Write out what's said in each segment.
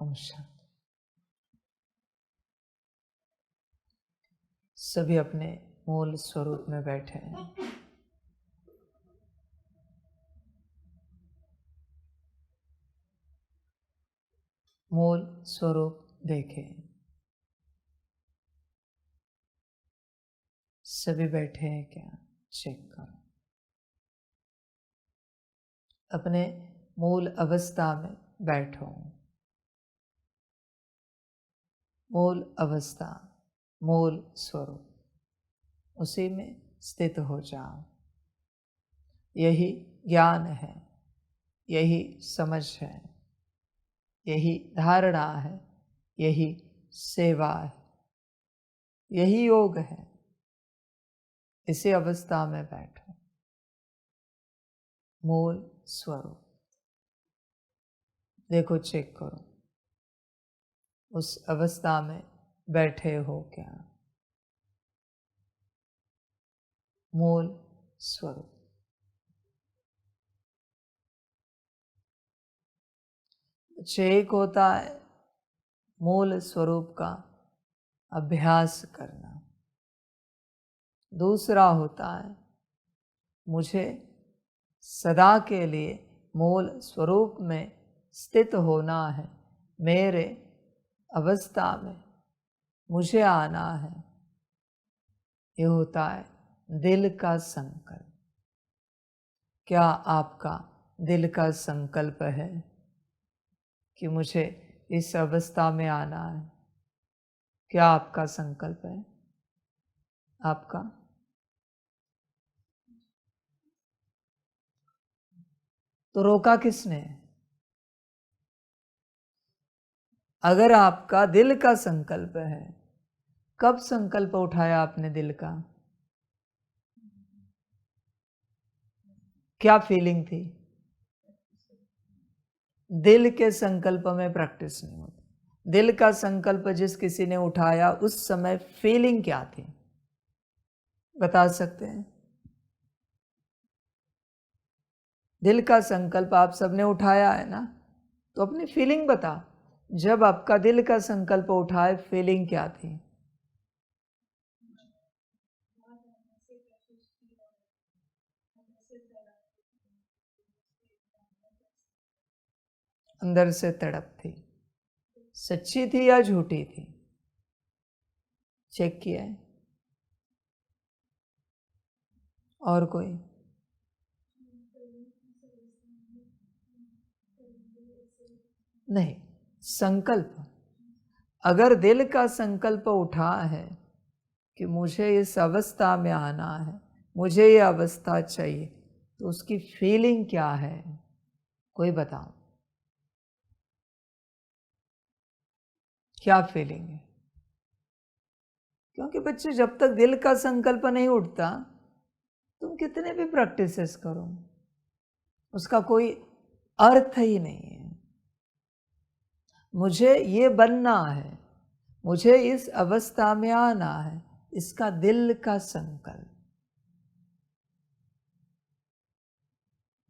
ओम शांति। सभी अपने मूल स्वरूप में बैठे हैं। मूल स्वरूप देखें। सभी बैठे हैं क्या? चेक करो। अपने मूल अवस्था में बैठो। मूल अवस्था, मूल स्वरूप, उसी में स्थित हो जाओ। यही ज्ञान है, यही समझ है, यही धारणा है, यही सेवा है, यही योग है। इसी अवस्था में बैठो। मूल स्वरूप देखो, चेक करो, उस अवस्था में बैठे हो क्या? मूल स्वरूप। एक होता है मूल स्वरूप का अभ्यास करना, दूसरा होता है मुझे सदा के लिए मूल स्वरूप में स्थित होना है, मेरे अवस्था में मुझे आना है। ये होता है दिल का संकल्प। क्या आपका दिल का संकल्प है कि मुझे इस अवस्था में आना है? क्या आपका संकल्प है? आपका? तो रोका किसने? अगर आपका दिल का संकल्प है, कब संकल्प उठाया आपने दिल का? क्या फीलिंग थी? दिल के संकल्प में प्रैक्टिस नहीं होती। दिल का संकल्प जिस किसी ने उठाया उस समय फीलिंग क्या थी, बता सकते हैं? दिल का संकल्प आप सबने उठाया है ना, तो अपनी फीलिंग बता। जब आपका दिल का संकल्प उठाए, फीलिंग क्या थी? अंदर से तड़प थी। सच्ची थी या झूठी थी? चेक किया है? और कोई? नहीं, संकल्प। अगर दिल का संकल्प उठा है कि मुझे इस अवस्था में आना है, मुझे ये अवस्था चाहिए, तो उसकी फीलिंग क्या है? कोई बताओ, क्या फीलिंग है? क्योंकि बच्चे, जब तक दिल का संकल्प नहीं उठता, तुम कितने भी प्रैक्टिसेस करो, उसका कोई अर्थ ही नहीं है। मुझे ये बनना है, मुझे इस अवस्था में आना है, इसका दिल का संकल्प।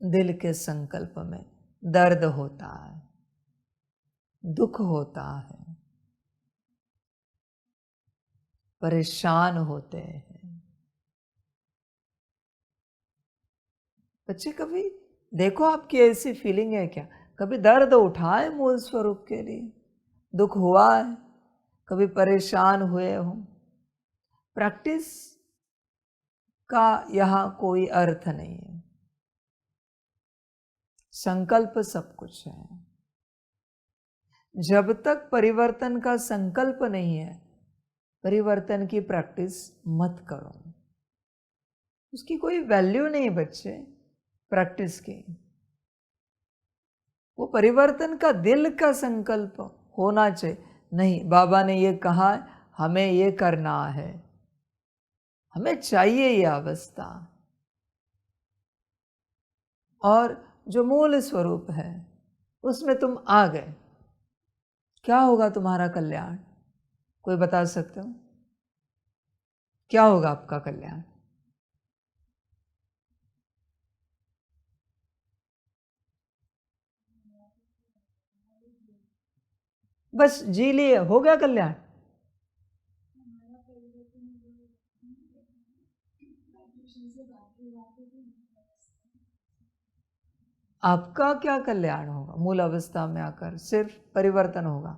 दिल के संकल्प में दर्द होता है, दुख होता है, परेशान होते हैं। बच्चे, कभी देखो आपकी ऐसी फीलिंग है क्या? कभी दर्द उठा है मूल स्वरूप के लिए? दुख हुआ है? कभी परेशान हुए हो? प्रैक्टिस का यहाँ कोई अर्थ नहीं है। संकल्प सब कुछ है। जब तक परिवर्तन का संकल्प नहीं है, परिवर्तन की प्रैक्टिस मत करो। उसकी कोई वैल्यू नहीं बच्चे, प्रैक्टिस की। वो परिवर्तन का दिल का संकल्प होना चाहिए। नहीं, बाबा ने ये कहा हमें ये करना है, हमें चाहिए ये अवस्था। और जो मूल स्वरूप है उसमें तुम आ गए, क्या होगा तुम्हारा कल्याण? कोई बता सकते हो? क्या होगा आपका कल्याण? बस जी लिए, हो गया कल्याण। आपका क्या कल्याण होगा? मूल अवस्था में आकर सिर्फ परिवर्तन होगा।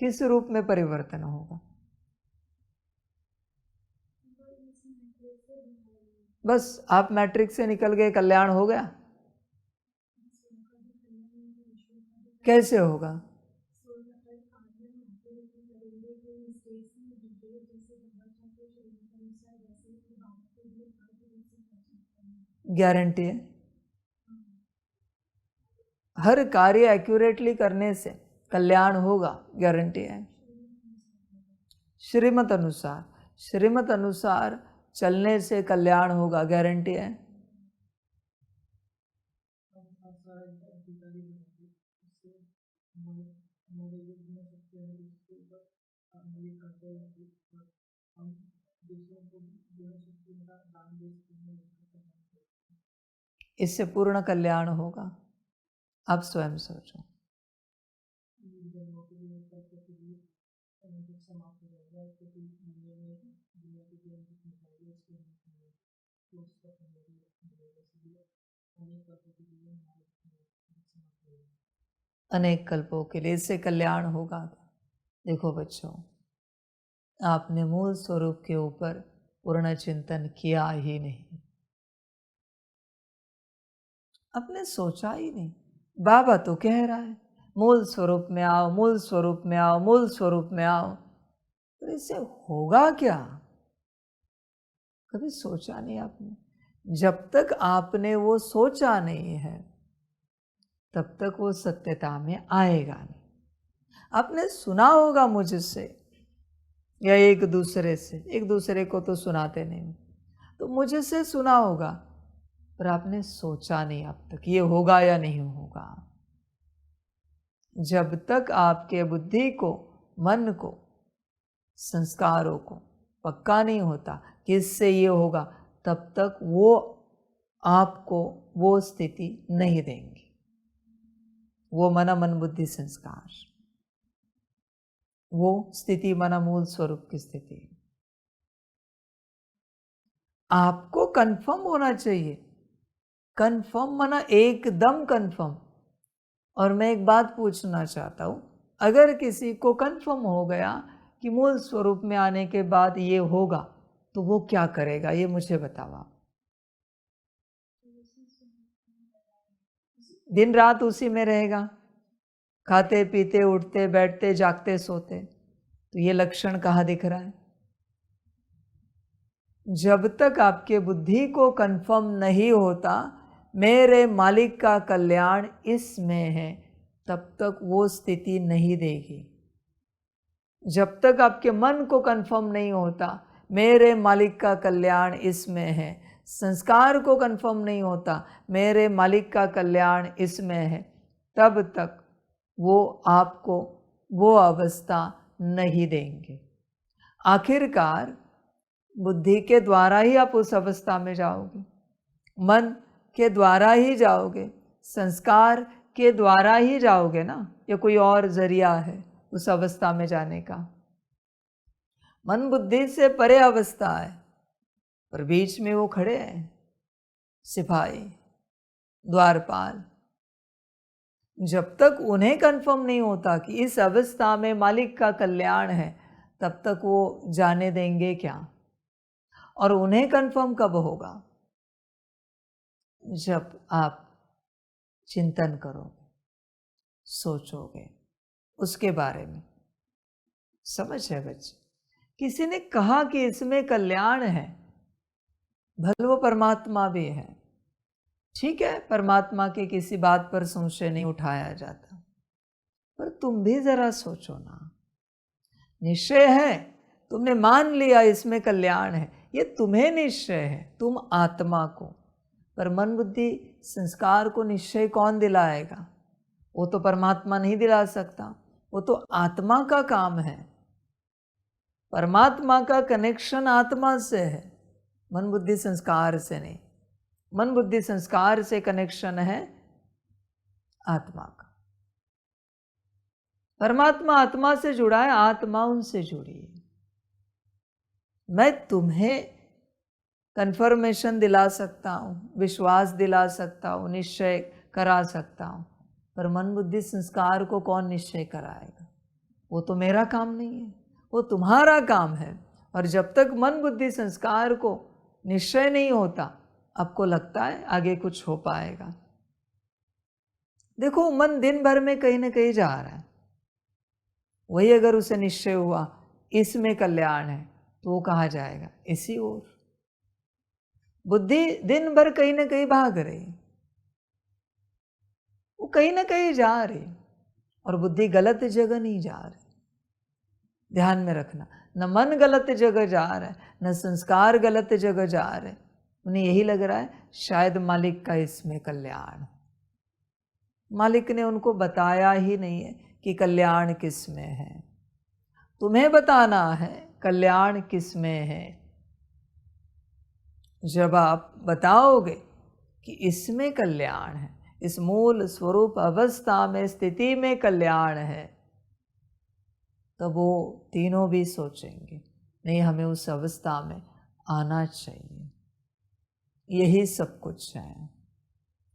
किस रूप में परिवर्तन होगा? बस आप मैट्रिक्स से निकल गए, कल्याण हो गया। कैसे होगा? गारंटी है। हर कार्य एक्यूरेटली करने से कल्याण होगा, गारंटी है। श्रीमत अनुसार, श्रीमत अनुसार चलने से कल्याण होगा, गारंटी है। इससे पूर्ण कल्याण होगा। आप स्वयं सोचो। अनेक कल्पों के लिए इससे कल्याण होगा। देखो बच्चों, आपने मूल स्वरूप के ऊपर पूर्ण चिंतन किया ही नहीं, आपने सोचा ही नहीं। बाबा तो कह रहा है मूल स्वरूप में आओ, मूल स्वरूप में आओ, मूल स्वरूप में आओ, तो इससे होगा क्या? कभी सोचा नहीं आपने। जब तक आपने वो सोचा नहीं है तब तक वो सत्यता में आएगा नहीं। आपने सुना होगा मुझसे या एक दूसरे से, एक दूसरे को तो सुनाते नहीं, तो मुझसे सुना होगा, पर आपने सोचा नहीं अब तक ये होगा या नहीं होगा। जब तक आपके बुद्धि को, मन को, संस्कारों को पक्का नहीं होता कि इससे ये होगा, तब तक वो आपको वो स्थिति नहीं देंगे। वो मन बुद्धि संस्कार, वो स्थिति मना मूल स्वरूप की स्थिति। आपको कंफर्म होना चाहिए, कंफर्म मना एकदम कंफर्म। और मैं एक बात पूछना चाहता हूं, अगर किसी को कंफर्म हो गया कि मूल स्वरूप में आने के बाद ये होगा, तो वो क्या करेगा? ये मुझे बताओ आप। दिन रात उसी में रहेगा, खाते पीते उठते बैठते जागते सोते। तो ये लक्षण कहाँ दिख रहा है? जब तक आपके बुद्धि को कंफर्म नहीं होता मेरे मालिक का कल्याण इसमें है, तब तक वो स्थिति नहीं देगी। जब तक आपके मन को कंफर्म नहीं होता मेरे मालिक का कल्याण इसमें है, संस्कार को कंफर्म नहीं होता मेरे मालिक का कल्याण इसमें है, तब तक वो आपको वो अवस्था नहीं देंगे। आखिरकार बुद्धि के द्वारा ही आप उस अवस्था में जाओगे, मन के द्वारा ही जाओगे, संस्कार के द्वारा ही जाओगे ना, या कोई और जरिया है उस अवस्था में जाने का? मन बुद्धि से परे अवस्था है, पर बीच में वो खड़े हैं सिपाही, द्वारपाल। जब तक उन्हें कंफर्म नहीं होता कि इस अवस्था में मालिक का कल्याण है, तब तक वो जाने देंगे क्या? और उन्हें कंफर्म कब होगा? जब आप चिंतन करोगे, सोचोगे उसके बारे में। समझ है बच्चे? किसी ने कहा कि इसमें कल्याण है, भले वो परमात्मा भी है, ठीक है, परमात्मा के किसी बात पर संशय नहीं उठाया जाता, पर तुम भी जरा सोचो ना। निश्चय है, तुमने मान लिया इसमें कल्याण है, ये तुम्हें निश्चय है, तुम आत्मा को, पर मन बुद्धि संस्कार को निश्चय कौन दिलाएगा? वो तो परमात्मा नहीं दिला सकता, वो तो आत्मा का काम है। परमात्मा का कनेक्शन आत्मा से है, मन बुद्धि संस्कार से नहीं। मन बुद्धि संस्कार से कनेक्शन है आत्मा का। परमात्मा आत्मा से जुड़ा है, आत्मा उनसे जुड़ी है। मैं तुम्हें कंफर्मेशन दिला सकता हूँ, विश्वास दिला सकता हूँ, निश्चय करा सकता हूँ, पर मन बुद्धि संस्कार को कौन निश्चय कराएगा? वो तो मेरा काम नहीं है, वो तुम्हारा काम है। और जब तक मन बुद्धि संस्कार को निश्चय नहीं होता, आपको लगता है आगे कुछ हो पाएगा? देखो, मन दिन भर में कहीं ना कहीं जा रहा है, वही अगर उसे निश्चय हुआ इसमें कल्याण है तो वो कहाँ जाएगा? इसी ओर। बुद्धि दिन भर कहीं ना कहीं भाग रही, वो कहीं ना कहीं जा रही, और बुद्धि गलत जगह नहीं जा रही। ध्यान में रखना, न मन गलत जगह जा रहा है, न संस्कार गलत जगह जा रहे। उन्हें यही लग रहा है शायद मालिक का इसमें कल्याण। मालिक ने उनको बताया ही नहीं है कि कल्याण किस में है। तुम्हें बताना है कल्याण किस में है। जब आप बताओगे कि इसमें कल्याण है, इस मूल स्वरूप अवस्था में, स्थिति में कल्याण है, तब वो तीनों भी सोचेंगे नहीं, हमें उस अवस्था में आना चाहिए, यही सब कुछ है।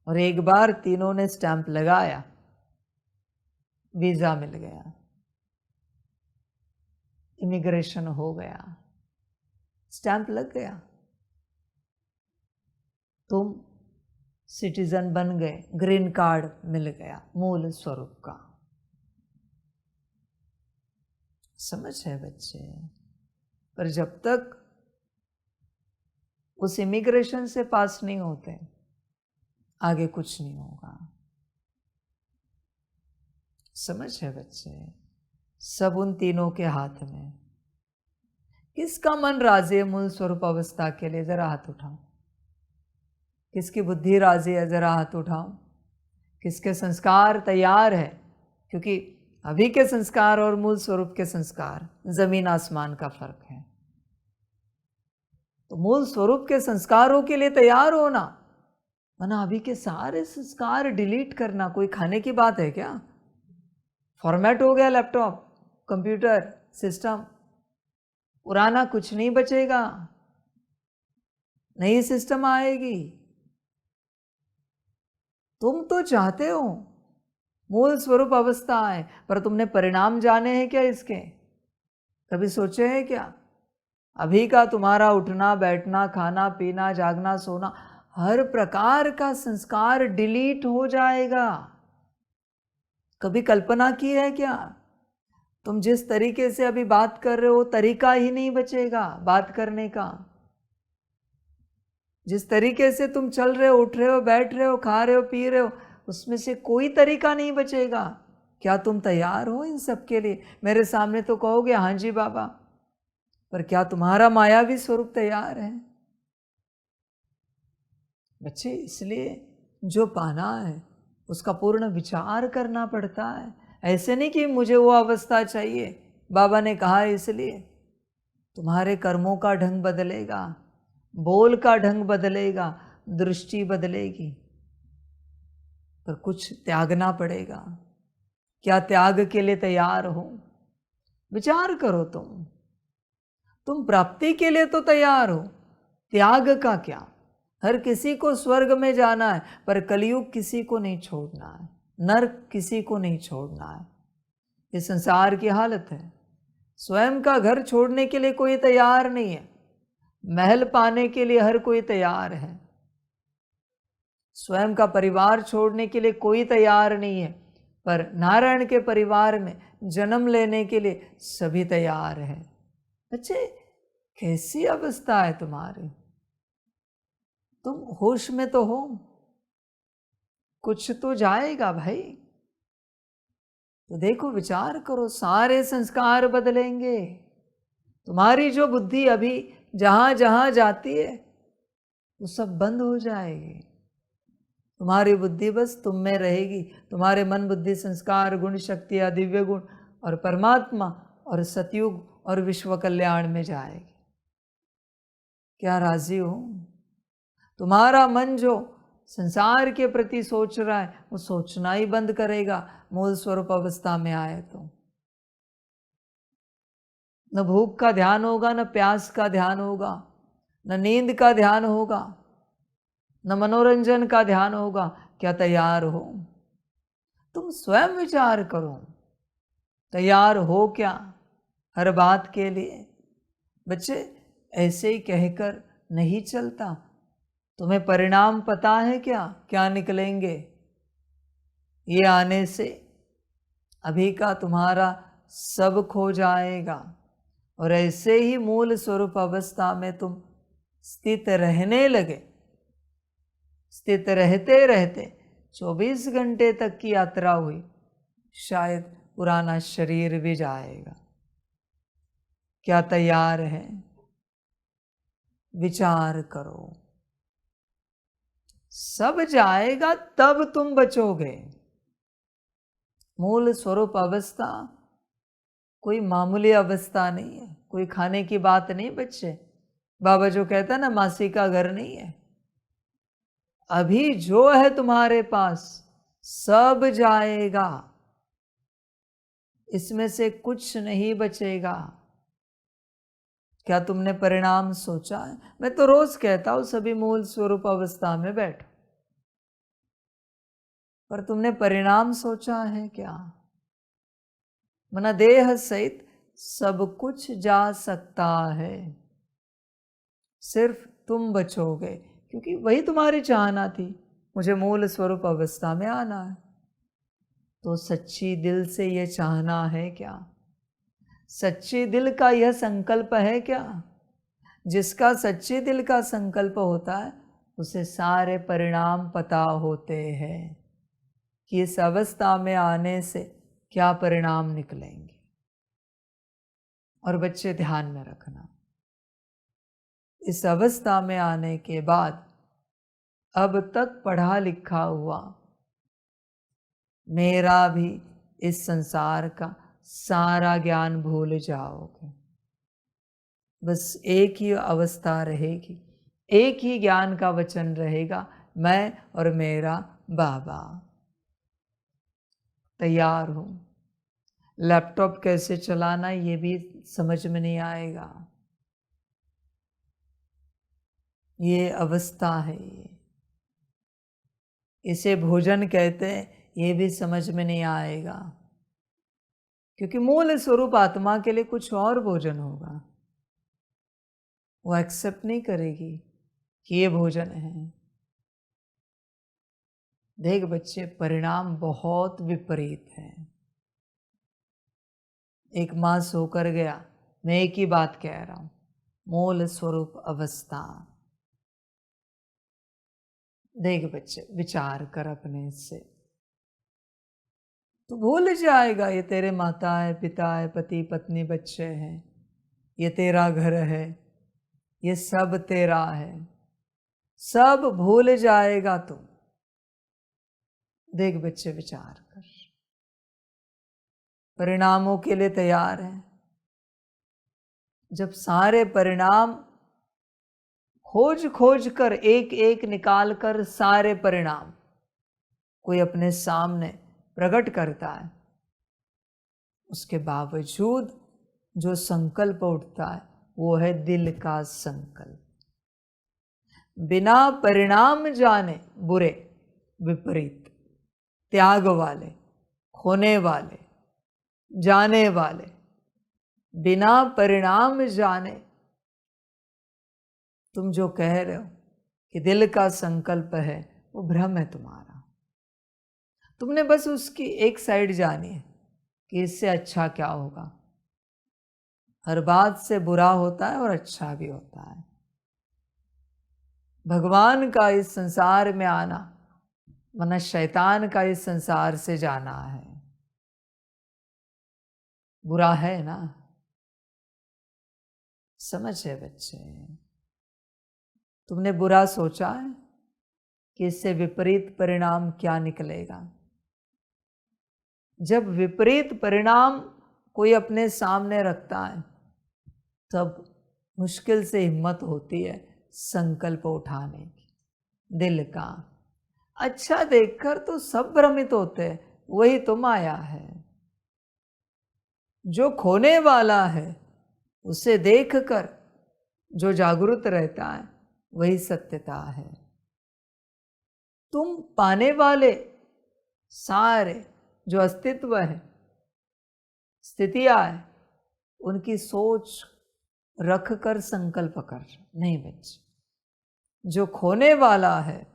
और एक बार तीनों ने स्टैंप लगाया, वीजा मिल गया, इमिग्रेशन हो गया, स्टैंप लग गया, तुम सिटीजन बन गए, ग्रीन कार्ड मिल गया मूल स्वरूप का। समझ है बच्चे? पर जब तक उस इमिग्रेशन से पास नहीं होते, आगे कुछ नहीं होगा। समझ है बच्चे? सब उन तीनों के हाथ में। किसका मन राजी है मूल स्वरूप अवस्था के लिए? जरा हाथ उठाओ। किसकी बुद्धि राजी है? जरा हाथ उठाओ। किसके संस्कार तैयार है? क्योंकि अभी के संस्कार और मूल स्वरूप के संस्कार जमीन आसमान का फर्क है। तो मूल स्वरूप के संस्कारों के लिए तैयार होना, वरना अभी के सारे संस्कार डिलीट करना कोई खाने की बात है क्या? फॉर्मेट हो गया लैपटॉप, कंप्यूटर, सिस्टम, पुराना कुछ नहीं बचेगा, नई सिस्टम आएगी। तुम तो चाहते हो मूल स्वरूप अवस्था आए, पर तुमने परिणाम जाने हैं क्या इसके? कभी सोचे हैं क्या? अभी का तुम्हारा उठना बैठना, खाना पीना, जागना सोना, हर प्रकार का संस्कार डिलीट हो जाएगा। कभी कल्पना की है क्या? तुम जिस तरीके से अभी बात कर रहे हो, तरीका ही नहीं बचेगा बात करने का। जिस तरीके से तुम चल रहे हो, उठ रहे हो, बैठ रहे हो, खा रहे हो, पी रहे हो, उसमें से कोई तरीका नहीं बचेगा। क्या तुम तैयार हो इन सब के लिए? मेरे सामने तो कहोगे हाँ जी बाबा, पर क्या तुम्हारा मायावी स्वरूप तैयार है? बच्चे, इसलिए जो पाना है उसका पूर्ण विचार करना पड़ता है। ऐसे नहीं कि मुझे वो अवस्था चाहिए, बाबा ने कहा इसलिए। तुम्हारे कर्मों का ढंग बदलेगा, बोल का ढंग बदलेगा, दृष्टि बदलेगी, पर कुछ त्यागना पड़ेगा। क्या त्याग के लिए तैयार हो? विचार करो। तुम प्राप्ति के लिए तो तैयार हो, त्याग का क्या? हर किसी को स्वर्ग में जाना है, पर कलयुग किसी को नहीं छोड़ना है, नरक किसी को नहीं छोड़ना है। ये संसार की हालत है। स्वयं का घर छोड़ने के लिए कोई तैयार नहीं है, महल पाने के लिए हर कोई तैयार है। स्वयं का परिवार छोड़ने के लिए कोई तैयार नहीं है, पर नारायण के परिवार में जन्म लेने के लिए सभी तैयार है। बच्चे, कैसी अवस्था है तुम्हारी? तुम होश में तो हो, कुछ तो जाएगा भाई। तो देखो, विचार करो, सारे संस्कार बदलेंगे। तुम्हारी जो बुद्धि अभी जहां जहां जाती है वो सब बंद हो जाएगी। तुम्हारी बुद्धि बस तुम में रहेगी। तुम्हारे मन बुद्धि संस्कार गुण शक्तियाँ दिव्य गुण और परमात्मा और सतयुग और विश्व कल्याण में जाएगी। क्या राजी हो? तुम्हारा मन जो संसार के प्रति सोच रहा है वो सोचना ही बंद करेगा मूल स्वरूप अवस्था में आए तो। न भूख का ध्यान होगा, न प्यास का ध्यान होगा, न नींद का ध्यान होगा, न मनोरंजन का ध्यान होगा। क्या तैयार हो? तुम स्वयं विचार करो, तैयार हो क्या हर बात के लिए? बच्चे, ऐसे ही कहकर नहीं चलता। तुम्हें परिणाम पता है क्या क्या निकलेंगे? ये आने से अभी का तुम्हारा सब खो जाएगा और ऐसे ही मूल स्वरूप अवस्था में तुम स्थित रहने लगे। स्थित रहते रहते 24 घंटे तक की यात्रा हुई, शायद पुराना शरीर भी जाएगा। क्या तैयार है? विचार करो। सब जाएगा तब तुम बचोगे। मूल स्वरूप अवस्था कोई मामूली अवस्था नहीं है, कोई खाने की बात नहीं बच्चे। बाबा जो कहता है ना, मासी का घर नहीं है। अभी जो है तुम्हारे पास सब जाएगा, इसमें से कुछ नहीं बचेगा। क्या तुमने परिणाम सोचा है? मैं तो रोज कहता हूं सभी मूल स्वरूप अवस्था में बैठो, पर तुमने परिणाम सोचा है क्या? मना देह सहित सब कुछ जा सकता है, सिर्फ तुम बचोगे, क्योंकि वही तुम्हारी चाहना थी, मुझे मूल स्वरूप अवस्था में आना है। तो सच्ची दिल से यह चाहना है क्या? सच्चे दिल का यह संकल्प है क्या? जिसका सच्चे दिल का संकल्प होता है उसे सारे परिणाम पता होते हैं कि इस अवस्था में आने से क्या परिणाम निकलेंगे। और बच्चे ध्यान में रखना, इस अवस्था में आने के बाद अब तक पढ़ा लिखा हुआ मेरा भी इस संसार का सारा ज्ञान भूल जाओगे। बस एक ही अवस्था रहेगी, एक ही ज्ञान का वचन रहेगा, मैं और मेरा बाबा। तैयार हूं। लैपटॉप कैसे चलाना ये भी समझ में नहीं आएगा, ये अवस्था है, इसे भोजन कहते हैं, ये भी समझ में नहीं आएगा, क्योंकि मूल स्वरूप आत्मा के लिए कुछ और भोजन होगा। वो एक्सेप्ट नहीं करेगी कि ये भोजन है। देख बच्चे, परिणाम बहुत विपरीत है। एक मां सोकर गया, मैं एक ही बात कह रहा हूं, मूल स्वरूप अवस्था। देख बच्चे, विचार कर अपने से, तो भूल जाएगा ये तेरे माता है, पिता है, पति पत्नी, बच्चे हैं, ये तेरा घर है, ये सब तेरा है, सब भूल जाएगा तू। देख बच्चे, विचार कर, परिणामों के लिए तैयार है। जब सारे परिणाम खोज खोज कर एक एक निकाल कर सारे परिणाम कोई अपने सामने प्रकट करता है, उसके बावजूद जो संकल्प उठता है वो है दिल का संकल्प। बिना परिणाम जाने बुरे, विपरीत, त्याग वाले, खोने वाले, जाने वाले, बिना परिणाम जाने तुम जो कह रहे हो कि दिल का संकल्प है, वो भ्रम है तुम्हारा। तुमने बस उसकी एक साइड जानी है कि इससे अच्छा क्या होगा। हर बात से बुरा होता है और अच्छा भी होता है। भगवान का इस संसार में आना वरना शैतान का इस संसार से जाना है। बुरा है ना? समझ है बच्चे? तुमने बुरा सोचा है कि इससे विपरीत परिणाम क्या निकलेगा। जब विपरीत परिणाम कोई अपने सामने रखता है तब मुश्किल से हिम्मत होती है संकल्प उठाने की, दिल का, अच्छा देखकर तो सब भ्रमित होते हैं, वही तो माया है। जो खोने वाला है उसे देखकर जो जागृत रहता है वही सत्यता है। तुम पाने वाले सारे जो अस्तित्व है, स्थितियां है, उनकी सोच रख कर संकल्प कर, नहीं बच्चे। जो खोने वाला है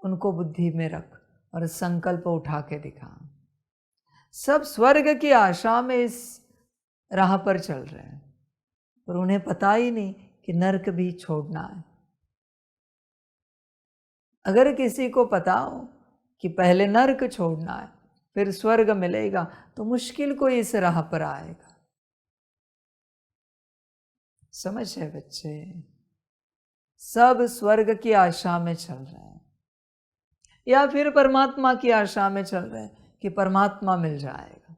उनको बुद्धि में रख और संकल्प उठा के दिखा। सब स्वर्ग की आशा में इस राह पर चल रहे हैं, पर उन्हें पता ही नहीं कि नरक भी छोड़ना है। अगर किसी को पता हो कि पहले नरक छोड़ना है फिर स्वर्ग मिलेगा, तो मुश्किल कोई इस राह पर आएगा। समझ है बच्चे? सब स्वर्ग की आशा में चल रहे हैं या फिर परमात्मा की आशा में चल रहे हैं कि परमात्मा मिल जाएगा।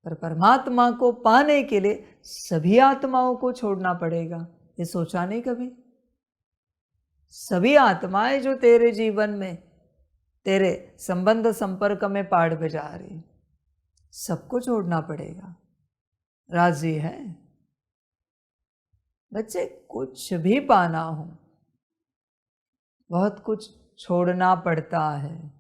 पर परमात्मा को पाने के लिए सभी आत्माओं को छोड़ना पड़ेगा। ये सोचा नहीं कभी? सभी आत्माएं जो तेरे जीवन में तेरे संबंध संपर्क में पाड़ बजा रही, सबको छोड़ना पड़ेगा। राजी है बच्चे? कुछ भी पाना हो बहुत कुछ छोड़ना पड़ता है।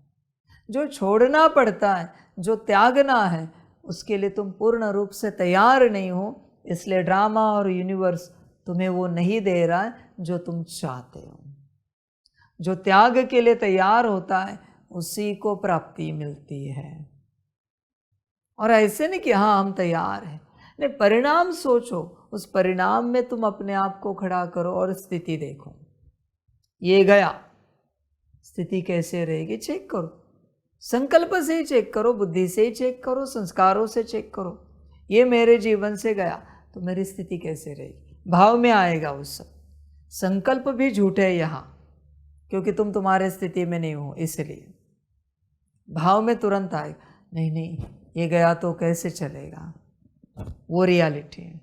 जो छोड़ना पड़ता है, जो त्यागना है, उसके लिए तुम पूर्ण रूप से तैयार नहीं हो, इसलिए ड्रामा और यूनिवर्स तुम्हें वो नहीं दे रहा है जो तुम चाहते हो। जो त्याग के लिए तैयार होता है उसी को प्राप्ति मिलती है। और ऐसे नहीं कि हाँ हम तैयार हैं, नहीं, परिणाम सोचो, उस परिणाम में तुम अपने आप को खड़ा करो और स्थिति देखो। ये गया, स्थिति कैसे रहेगी चेक करो। संकल्प से ही चेक करो, बुद्धि से ही चेक करो, संस्कारों से चेक करो। ये मेरे जीवन से गया तो मेरी स्थिति कैसे रहेगी? भाव में आएगा वो सब। संकल्प भी झूठे है यहाँ, क्योंकि तुम तुम्हारे स्थिति में नहीं हो, इसलिए भाव में तुरंत आएगा, नहीं नहीं ये गया तो कैसे चलेगा, वो रियलिटी है।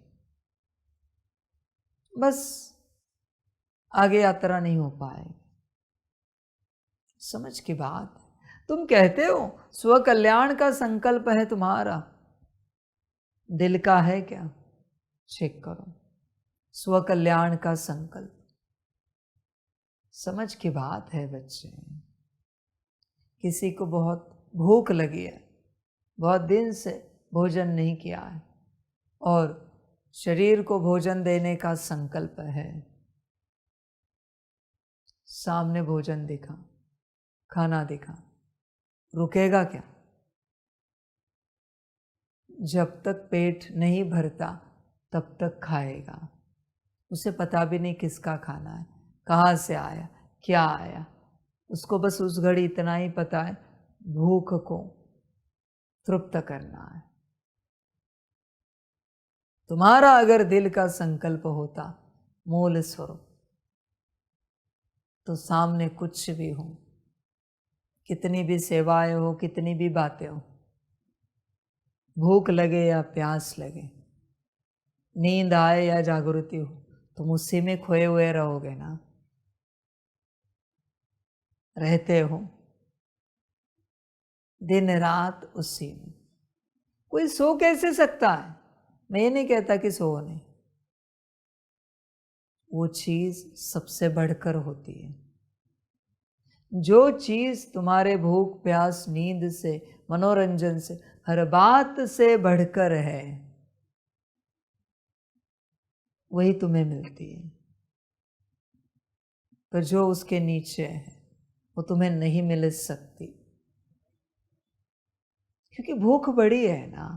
बस आगे यात्रा नहीं हो पाएगी। समझ की बात है। तुम कहते हो स्व कल्याण का संकल्प है तुम्हारा, दिल का है क्या? चेक करो। स्व कल्याण का संकल्प, समझ की बात है बच्चे। किसी को बहुत भूख लगी है, बहुत दिन से भोजन नहीं किया है और शरीर को भोजन देने का संकल्प है। सामने भोजन दिखा, खाना दिखा, रुकेगा क्या? जब तक पेट नहीं भरता तब तक खाएगा। उसे पता भी नहीं किसका खाना है, कहाँ से आया, क्या आया। उसको बस उस घड़ी इतना ही पता है, भूख को तृप्त करना है। तुम्हारा अगर दिल का संकल्प होता मूल स्वरूप, तो सामने कुछ भी हो, कितनी भी सेवाएं हो, कितनी भी बातें हो, भूख लगे या प्यास लगे, नींद आए या जागृति हो, तुम उसी में खोए हुए रहोगे ना? रहते हो दिन रात उसी में। कोई सो कैसे सकता है? मैं ये नहीं कहता कि सो नहीं, वो चीज सबसे बढ़कर होती है। जो चीज तुम्हारे भूख प्यास नींद से, मनोरंजन से, हर बात से बढ़कर है, वही तुम्हें मिलती है। पर जो उसके नीचे है वो तुम्हें नहीं मिल सकती, क्योंकि भूख बड़ी है ना,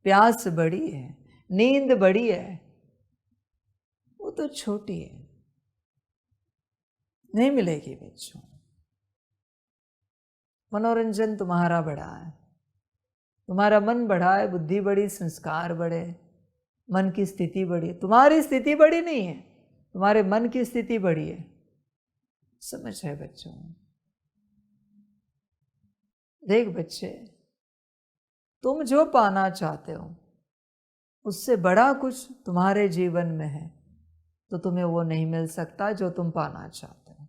प्यास बड़ी है, नींद बड़ी है, वो तो छोटी है, नहीं मिलेगी बच्चों। मनोरंजन तुम्हारा बड़ा है, तुम्हारा मन बड़ा है, बुद्धि बड़ी, संस्कार बड़े, मन की स्थिति बड़ी है। तुम्हारी स्थिति बड़ी नहीं है, तुम्हारे मन की स्थिति बड़ी है। समझ है बच्चों? देख बच्चे, तुम जो पाना चाहते हो उससे बड़ा कुछ तुम्हारे जीवन में है, तो तुम्हें वो नहीं मिल सकता जो तुम पाना चाहते हो।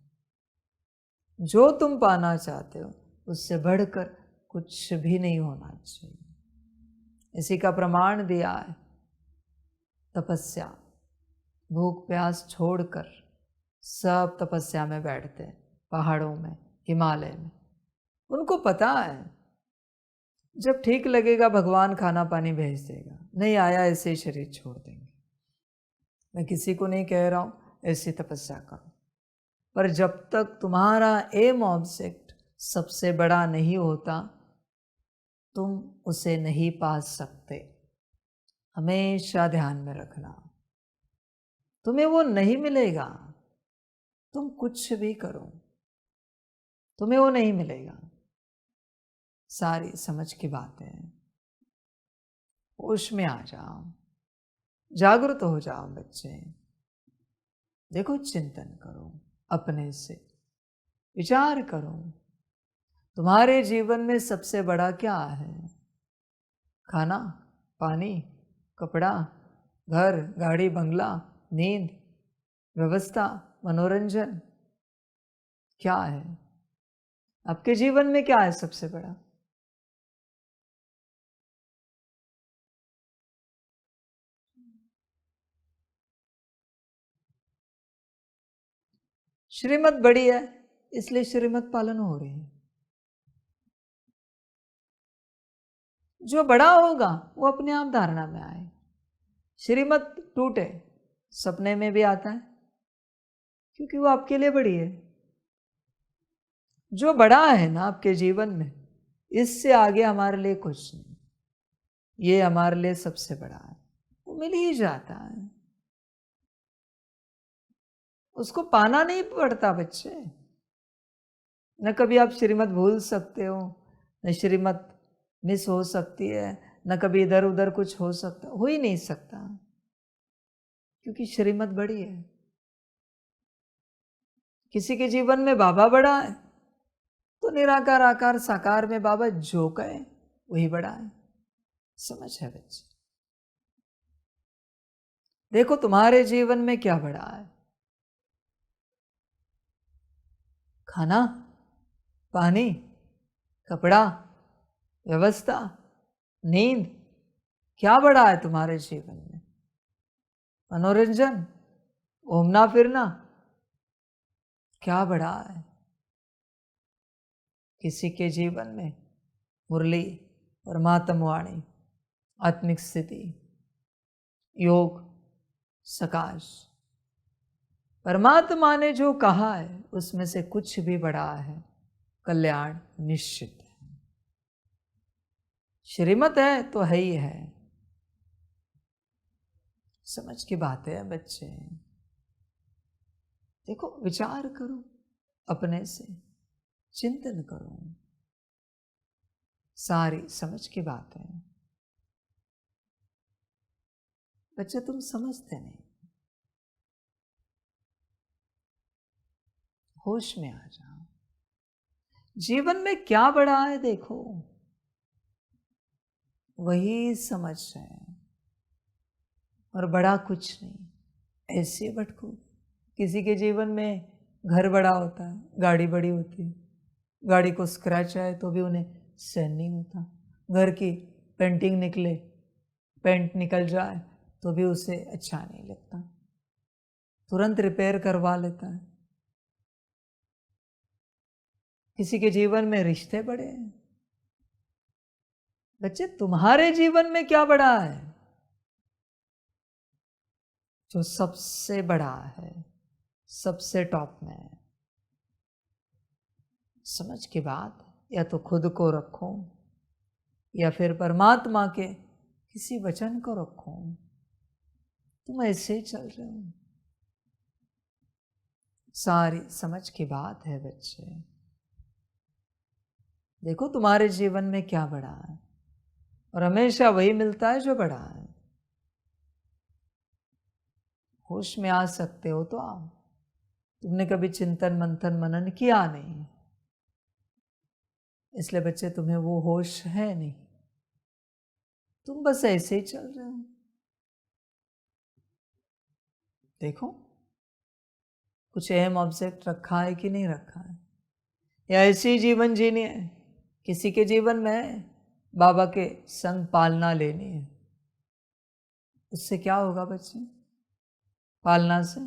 जो तुम पाना चाहते हो उससे बढ़कर कुछ भी नहीं होना चाहिए। इसी का प्रमाण दिया है तपस्या। भूख प्यास छोड़कर सब तपस्या में बैठते हैं, पहाड़ों में, हिमालय में। उनको पता है जब ठीक लगेगा भगवान खाना पानी भेज देगा, नहीं आया ऐसे ही शरीर छोड़ देंगे। मैं किसी को नहीं कह रहा हूँ ऐसी तपस्या करो, पर जब तक तुम्हारा एम ऑब्जेक्ट सबसे बड़ा नहीं होता तुम उसे नहीं पा सकते। हमेशा ध्यान में रखना, तुम्हें वो नहीं मिलेगा। तुम कुछ भी करो तुम्हें वो नहीं मिलेगा। सारी समझ की बातें, होश में आ जाओ, जागृत हो जाओ बच्चे। देखो, चिंतन करो, अपने से विचार करो, तुम्हारे जीवन में सबसे बड़ा क्या है? खाना, पानी, कपड़ा, घर, गाड़ी, बंगला, नींद, व्यवस्था, मनोरंजन, क्या है आपके जीवन में? क्या है सबसे बड़ा? श्रीमत बड़ी है इसलिए श्रीमत पालन हो रही है। जो बड़ा होगा वो अपने आप धारणा में आए। श्रीमत टूटे सपने में भी आता है क्योंकि वो आपके लिए बड़ी है। जो बड़ा है ना आपके जीवन में, इससे आगे हमारे लिए कुछ नहीं, ये हमारे लिए सबसे बड़ा है, वो मिल ही जाता है। उसको पाना नहीं पड़ता बच्चे। न कभी आप श्रीमत भूल सकते हो, न श्रीमत मिस हो सकती है, न कभी इधर उधर कुछ हो सकता, हो ही नहीं सकता क्योंकि श्रीमत बड़ी है। किसी के जीवन में बाबा बड़ा है तो निराकार आकार साकार में बाबा जो कहे वही बड़ा है। समझ है बच्चे? देखो, तुम्हारे जीवन में क्या बड़ा है? खाना, पानी, कपड़ा, व्यवस्था, नींद, क्या बड़ा है तुम्हारे जीवन में? मनोरंजन, घूमना फिरना, क्या बड़ा है? किसी के जीवन में मुरली, परमात्म वाणी, आत्मिक स्थिति, योग, सकाश, परमात्मा ने जो कहा है उसमें से कुछ भी बड़ा है, कल्याण निश्चित है। श्रीमत है तो है ही है। समझ की बात है बच्चे। देखो, विचार करो, अपने से चिंतन करो, सारी समझ की बात है। बच्चे, तुम समझते नहीं, होश में आ जाओ। जीवन में क्या बड़ा है देखो, वही समझ है, और बड़ा कुछ नहीं। ऐसे भटको। किसी के जीवन में घर बड़ा होता है, गाड़ी बड़ी होती है, गाड़ी को स्क्रैच आए तो भी उन्हें सहन नहीं होता। घर की पेंटिंग निकले, पेंट निकल जाए तो भी उसे अच्छा नहीं लगता, तुरंत रिपेयर करवा लेता है। किसी के जीवन में रिश्ते बड़े हैं। बच्चे, तुम्हारे जीवन में क्या बड़ा है? जो सबसे बड़ा है, सबसे टॉप में है। समझ की बात, या तो खुद को रखो या फिर परमात्मा के किसी वचन को रखो। तुम ऐसे ही चल रहे हो। सारी समझ की बात है बच्चे। देखो, तुम्हारे जीवन में क्या बड़ा है, और हमेशा वही मिलता है जो बड़ा है। होश में आ सकते हो तो आओ। तुमने कभी चिंतन मंथन मनन किया नहीं, इसलिए बच्चे तुम्हें वो होश है नहीं। तुम बस ऐसे ही चल रहे हो। देखो, कुछ अहम ऑब्जेक्ट रखा है कि नहीं रखा है? या ऐसी जीवन जीनी है, किसी के जीवन में बाबा के संग पालना लेनी है। उससे क्या होगा बच्चे? पालना से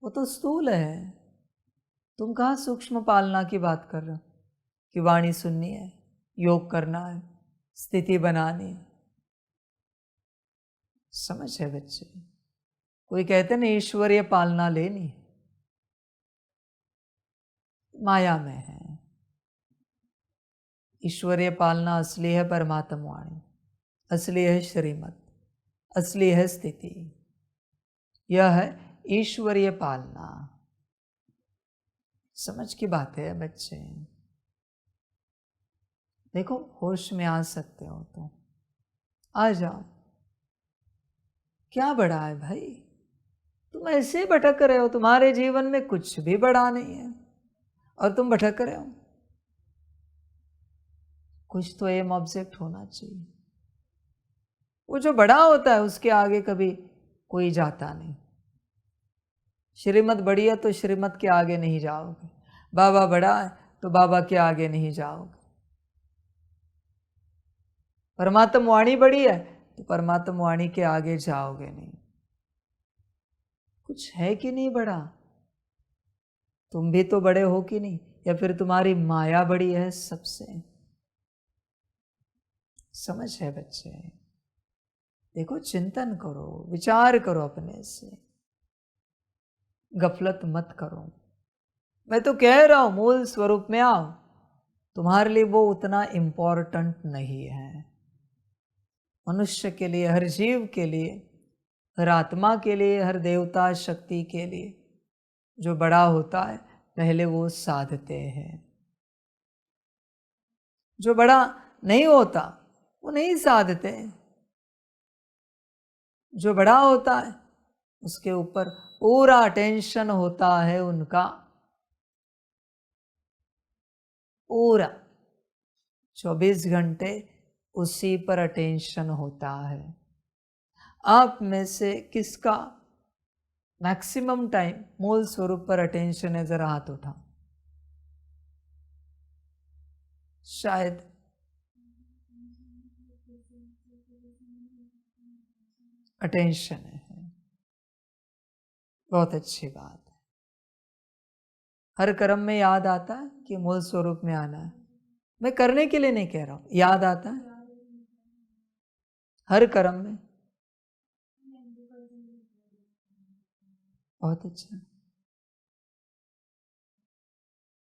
वो तो स्थूल है। तुम कहाँ सूक्ष्म पालना की बात कर रहे हो कि वाणी सुननी है, योग करना है, स्थिति बनानी है। समझ है बच्चे? कोई कहते ना ईश्वरीय पालना लेनी है, माया में है। ईश्वरीय पालना असली है परमात्म वाणी, असली है श्रीमत, असली है स्थिति। यह है ईश्वरीय पालना। समझ की बात है बच्चे। देखो होश में आ सकते हो तो आ जाओ। क्या बड़ा है भाई? तुम ऐसे ही भटक रहे हो, तुम्हारे जीवन में कुछ भी बड़ा नहीं है और तुम भटक रहे हो। कुछ तो एम ऑब्जेक्ट होना चाहिए। वो जो बड़ा होता है उसके आगे कभी कोई जाता नहीं। श्रीमत बड़ी है तो श्रीमत के आगे नहीं जाओगे, बाबा बड़ा है तो बाबा के आगे नहीं जाओगे। परमात्म वाणी बड़ी है तो परमात्म वाणी के आगे जाओगे नहीं। कुछ है कि नहीं बड़ा? तुम भी तो बड़े हो कि नहीं? या फिर तुम्हारी माया बड़ी है सबसे? समझ है बच्चे? देखो चिंतन करो, विचार करो अपने से, गफलत मत करो। मैं तो कह रहा हूं मूल स्वरूप में आओ। तुम्हारे लिए वो उतना इम्पोर्टेंट नहीं है। मनुष्य के लिए, हर जीव के लिए, हर आत्मा के लिए, हर देवता शक्ति के लिए जो बड़ा होता है पहले वो साधते हैं। जो बड़ा नहीं होता वो नहीं साधते। जो बड़ा होता है उसके ऊपर पूरा अटेंशन होता है उनका, पूरा 24 घंटे उसी पर अटेंशन होता है। आप में से किसका मैक्सिमम टाइम मूल स्वरूप पर अटेंशन है? जरा हाथ उठाओ। शायद अटेंशन है। बहुत अच्छी बात है। हर कर्म में याद आता है कि मूल स्वरूप में आना है। मैं करने के लिए नहीं कह रहा हूं, याद आता है हर कर्म में। बहुत अच्छा।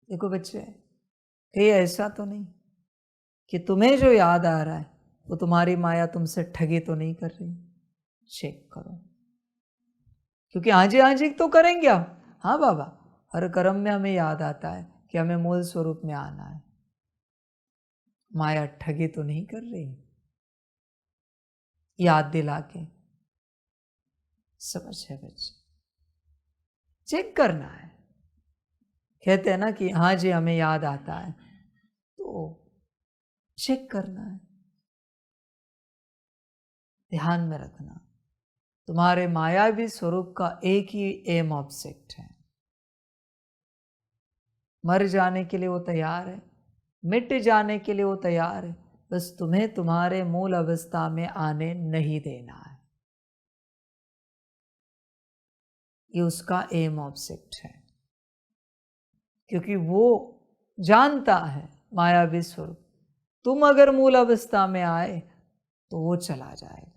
देखो बच्चे, कहीं ऐसा तो नहीं कि तुम्हें जो याद आ रहा है वो तुम्हारी माया तुमसे ठगी तो नहीं कर रही? चेक करो, क्योंकि आजी आजी तो करेंगे हम। हाँ बाबा, हर कर्म में हमें याद आता है कि हमें मूल स्वरूप में आना है। माया ठगी तो नहीं कर रही? याद दिला के। समझ है बच्चे? चेक करना है। कहते हैं ना कि हाँ जी हमें याद आता है, तो चेक करना है। ध्यान में रखना, तुम्हारे मायावी स्वरूप का एक ही एम ऑब्जेक्ट है। मर जाने के लिए वो तैयार है, मिट जाने के लिए वो तैयार है, बस तुम्हें तुम्हारे मूल अवस्था में आने नहीं देना है। ये उसका एम ऑब्जेक्ट है, क्योंकि वो जानता है मायावी स्वरूप। तुम अगर मूल अवस्था में आए तो वो चला जाएगा,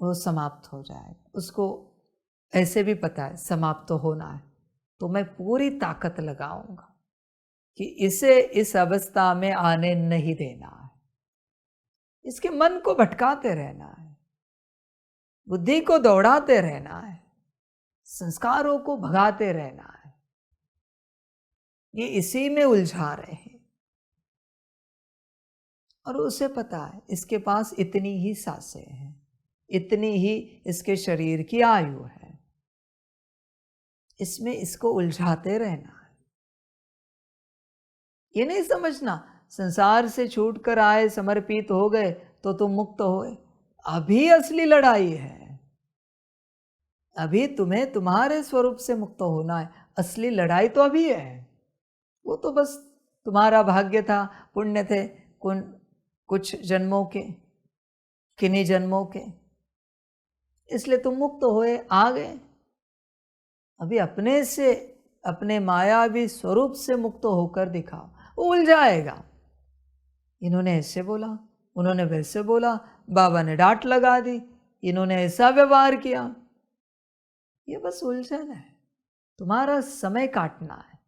वो समाप्त हो जाएगा। उसको ऐसे भी पता है समाप्त तो होना है, तो मैं पूरी ताकत लगाऊंगा कि इसे इस अवस्था में आने नहीं देना है। इसके मन को भटकाते रहना है, बुद्धि को दौड़ाते रहना है, संस्कारों को भगाते रहना है। ये इसी में उलझा रहे हैं और उसे पता है इसके पास इतनी ही सांसें हैं, इतनी ही इसके शरीर की आयु है। इसमें इसको उलझाते रहना है। ये नहीं समझना संसार से छूटकर आए, समर्पित हो गए तो तुम मुक्त होए। अभी असली लड़ाई है। अभी तुम्हें तुम्हारे स्वरूप से मुक्त होना है, असली लड़ाई तो अभी है। वो तो बस तुम्हारा भाग्य था, पुण्य थे कुछ जन्मों के, किन्हीं जन्मों के, इसलिए तुम मुक्त हुए, आ गए। अभी अपने से, अपने मायावी स्वरूप से मुक्त होकर दिखाओ, वो उलझाएगा। इन्होंने ऐसे बोला, उन्होंने वैसे बोला, बाबा ने डांट लगा दी, इन्होंने ऐसा व्यवहार किया। ये बस उलझन है, तुम्हारा समय काटना है,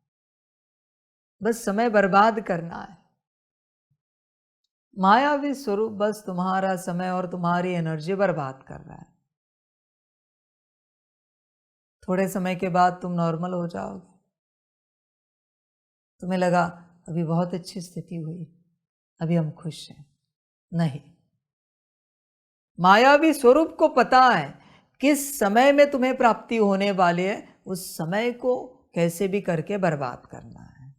बस समय बर्बाद करना है। मायावी स्वरूप बस तुम्हारा समय और तुम्हारी एनर्जी बर्बाद कर रहा है। थोड़े समय के बाद तुम नॉर्मल हो जाओगे, तुम्हें लगा अभी बहुत अच्छी स्थिति हुई, अभी हम खुश हैं। नहीं, मायावी स्वरूप को पता है किस समय में तुम्हें प्राप्ति होने वाली है, उस समय को कैसे भी करके बर्बाद करना है।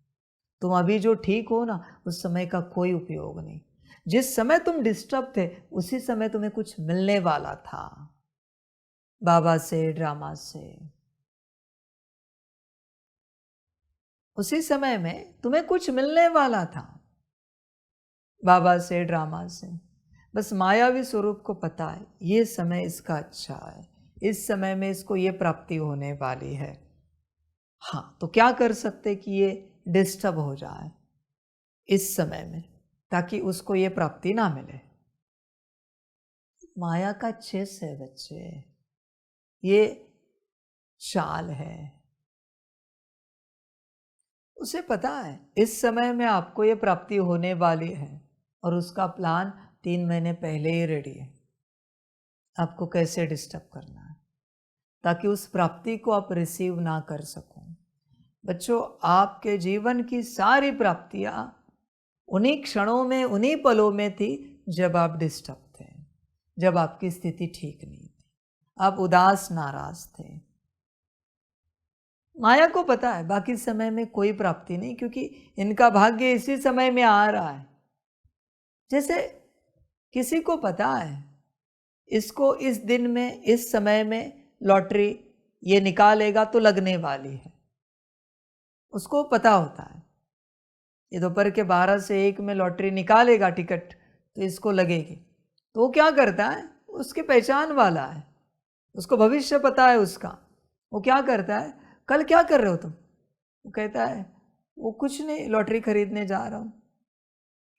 तुम अभी जो ठीक हो ना, उस समय का कोई उपयोग नहीं। जिस समय तुम डिस्टर्ब थे, उसी समय तुम्हें कुछ मिलने वाला था, बाबा से, ड्रामा से। उसी समय में तुम्हें कुछ मिलने वाला था, बाबा से, ड्रामा से। बस मायावी स्वरूप को पता है ये समय इसका अच्छा है, इस समय में इसको ये प्राप्ति होने वाली है। हाँ, तो क्या कर सकते कि ये डिस्टर्ब हो जाए इस समय में, ताकि उसको ये प्राप्ति ना मिले। माया का चेस है बच्चे, ये चाल है। उसे पता है इस समय में आपको ये प्राप्ति होने वाली है, और उसका प्लान 3 महीने पहले ही रेडी है, आपको कैसे डिस्टर्ब करना है, ताकि उस प्राप्ति को आप रिसीव ना कर सको। बच्चों, आपके जीवन की सारी प्राप्तियां उन्हीं क्षणों में, उन्हीं पलों में थी जब आप डिस्टर्ब थे, जब आपकी स्थिति ठीक नहीं थी, आप उदास नाराज थे। माया को पता है बाकी समय में कोई प्राप्ति नहीं, क्योंकि इनका भाग्य इसी समय में आ रहा है। जैसे किसी को पता है इसको इस दिन में, इस समय में लॉटरी ये निकालेगा तो लगने वाली है, उसको पता होता है ये दोपहर के 12 से 1 में लॉटरी निकालेगा टिकट, तो इसको लगेगी। तो वो क्या करता है, उसकी पहचान वाला है, उसको भविष्य पता है उसका। वो क्या करता है, कल क्या कर रहे हो तुम? वो कहता है वो कुछ नहीं, लॉटरी खरीदने जा रहा हूँ।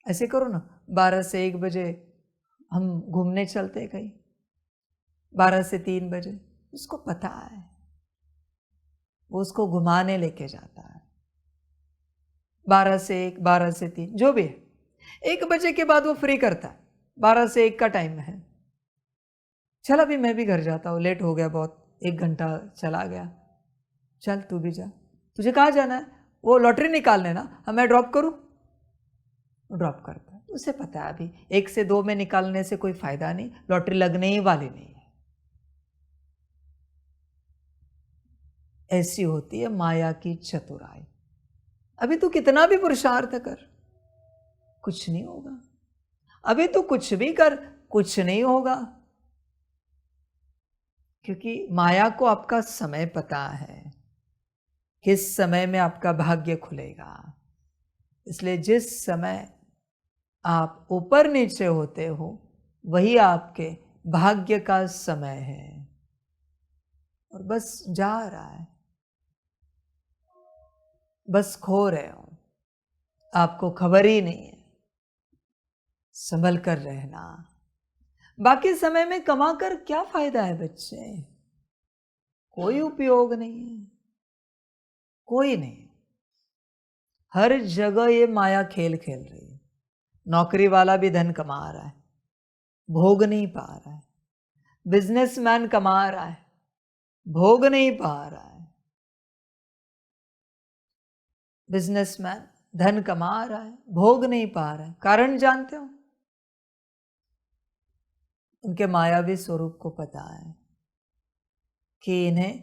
ऐसे करो ना, 12 से 1 बजे हम घूमने चलते कहीं, 12 से 3 बजे। उसको पता है, वो उसको घुमाने लेके जाता है। 12 से 1, 12 से 3, जो भी है, 1 बजे के बाद वो फ्री करता है। 12 से 1 का टाइम है, चल अभी मैं भी घर जाता हूँ, लेट हो गया बहुत, 1 घंटा चला गया, चल तू भी जा। तुझे कहाँ जाना है? वो लॉटरी निकालने ना, हाँ मैं ड्रॉप करूँ? ड्रॉप करता है। उसे पता है अभी 1 से 2 में निकालने से कोई फायदा नहीं, लॉटरी लगने ही वाली नहीं है। ऐसी होती है माया की चतुराई। अभी तू कितना भी पुरुषार्थ कर, कुछ नहीं होगा। अभी तू कुछ भी कर, कुछ नहीं होगा, क्योंकि माया को आपका समय पता है, किस समय में आपका भाग्य खुलेगा। इसलिए जिस समय आप ऊपर नीचे होते हो, वही आपके भाग्य का समय है, और बस जा रहा है, बस खो रहे हो, आपको खबर ही नहीं है। संभल कर रहना। बाकी समय में कमाकर क्या फायदा है बच्चे? कोई उपयोग नहीं है, कोई नहीं। हर जगह ये माया खेल खेल रही है। नौकरी वाला भी धन कमा रहा है, भोग नहीं पा रहा है। बिजनेसमैन कमा रहा है, भोग नहीं पा रहा है। बिजनेसमैन धन कमा रहा है, भोग नहीं पा रहा है। कारण जानते हो? उनके मायावी स्वरूप को पता है कि इन्हें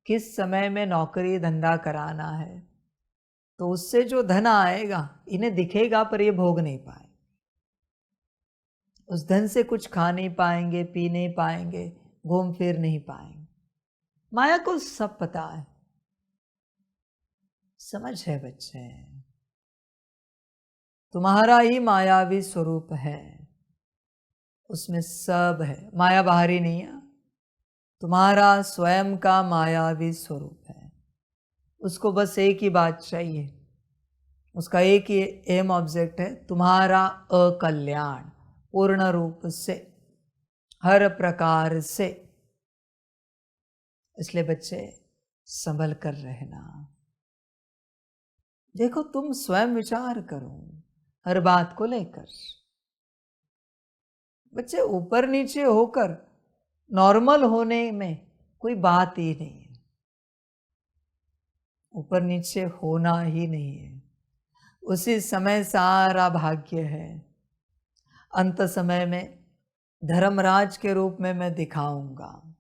किस समय में नौकरी धंधा कराना है, तो उससे जो धन आएगा इन्हें दिखेगा, पर ये भोग नहीं पाए। उस धन से कुछ खा नहीं पाएंगे, पी नहीं पाएंगे, घूम फिर नहीं पाएंगे। माया को सब पता है। समझ है बच्चे, तुम्हारा ही मायावी स्वरूप है, उसमें सब है, माया बाहरी नहीं है, तुम्हारा स्वयं का मायावी स्वरूप है। उसको बस एक ही बात चाहिए, उसका एक ही एम ऑब्जेक्ट है, तुम्हारा अकल्याण पूर्ण रूप से, हर प्रकार से। इसलिए बच्चे संभल कर रहना। देखो तुम स्वयं विचार करो हर बात को लेकर। बच्चे ऊपर नीचे होकर नॉर्मल होने में कोई बात ही नहीं है, ऊपर नीचे होना ही नहीं है। उसी समय सारा भाग्य है। अंत समय में धर्मराज के रूप में मैं दिखाऊंगा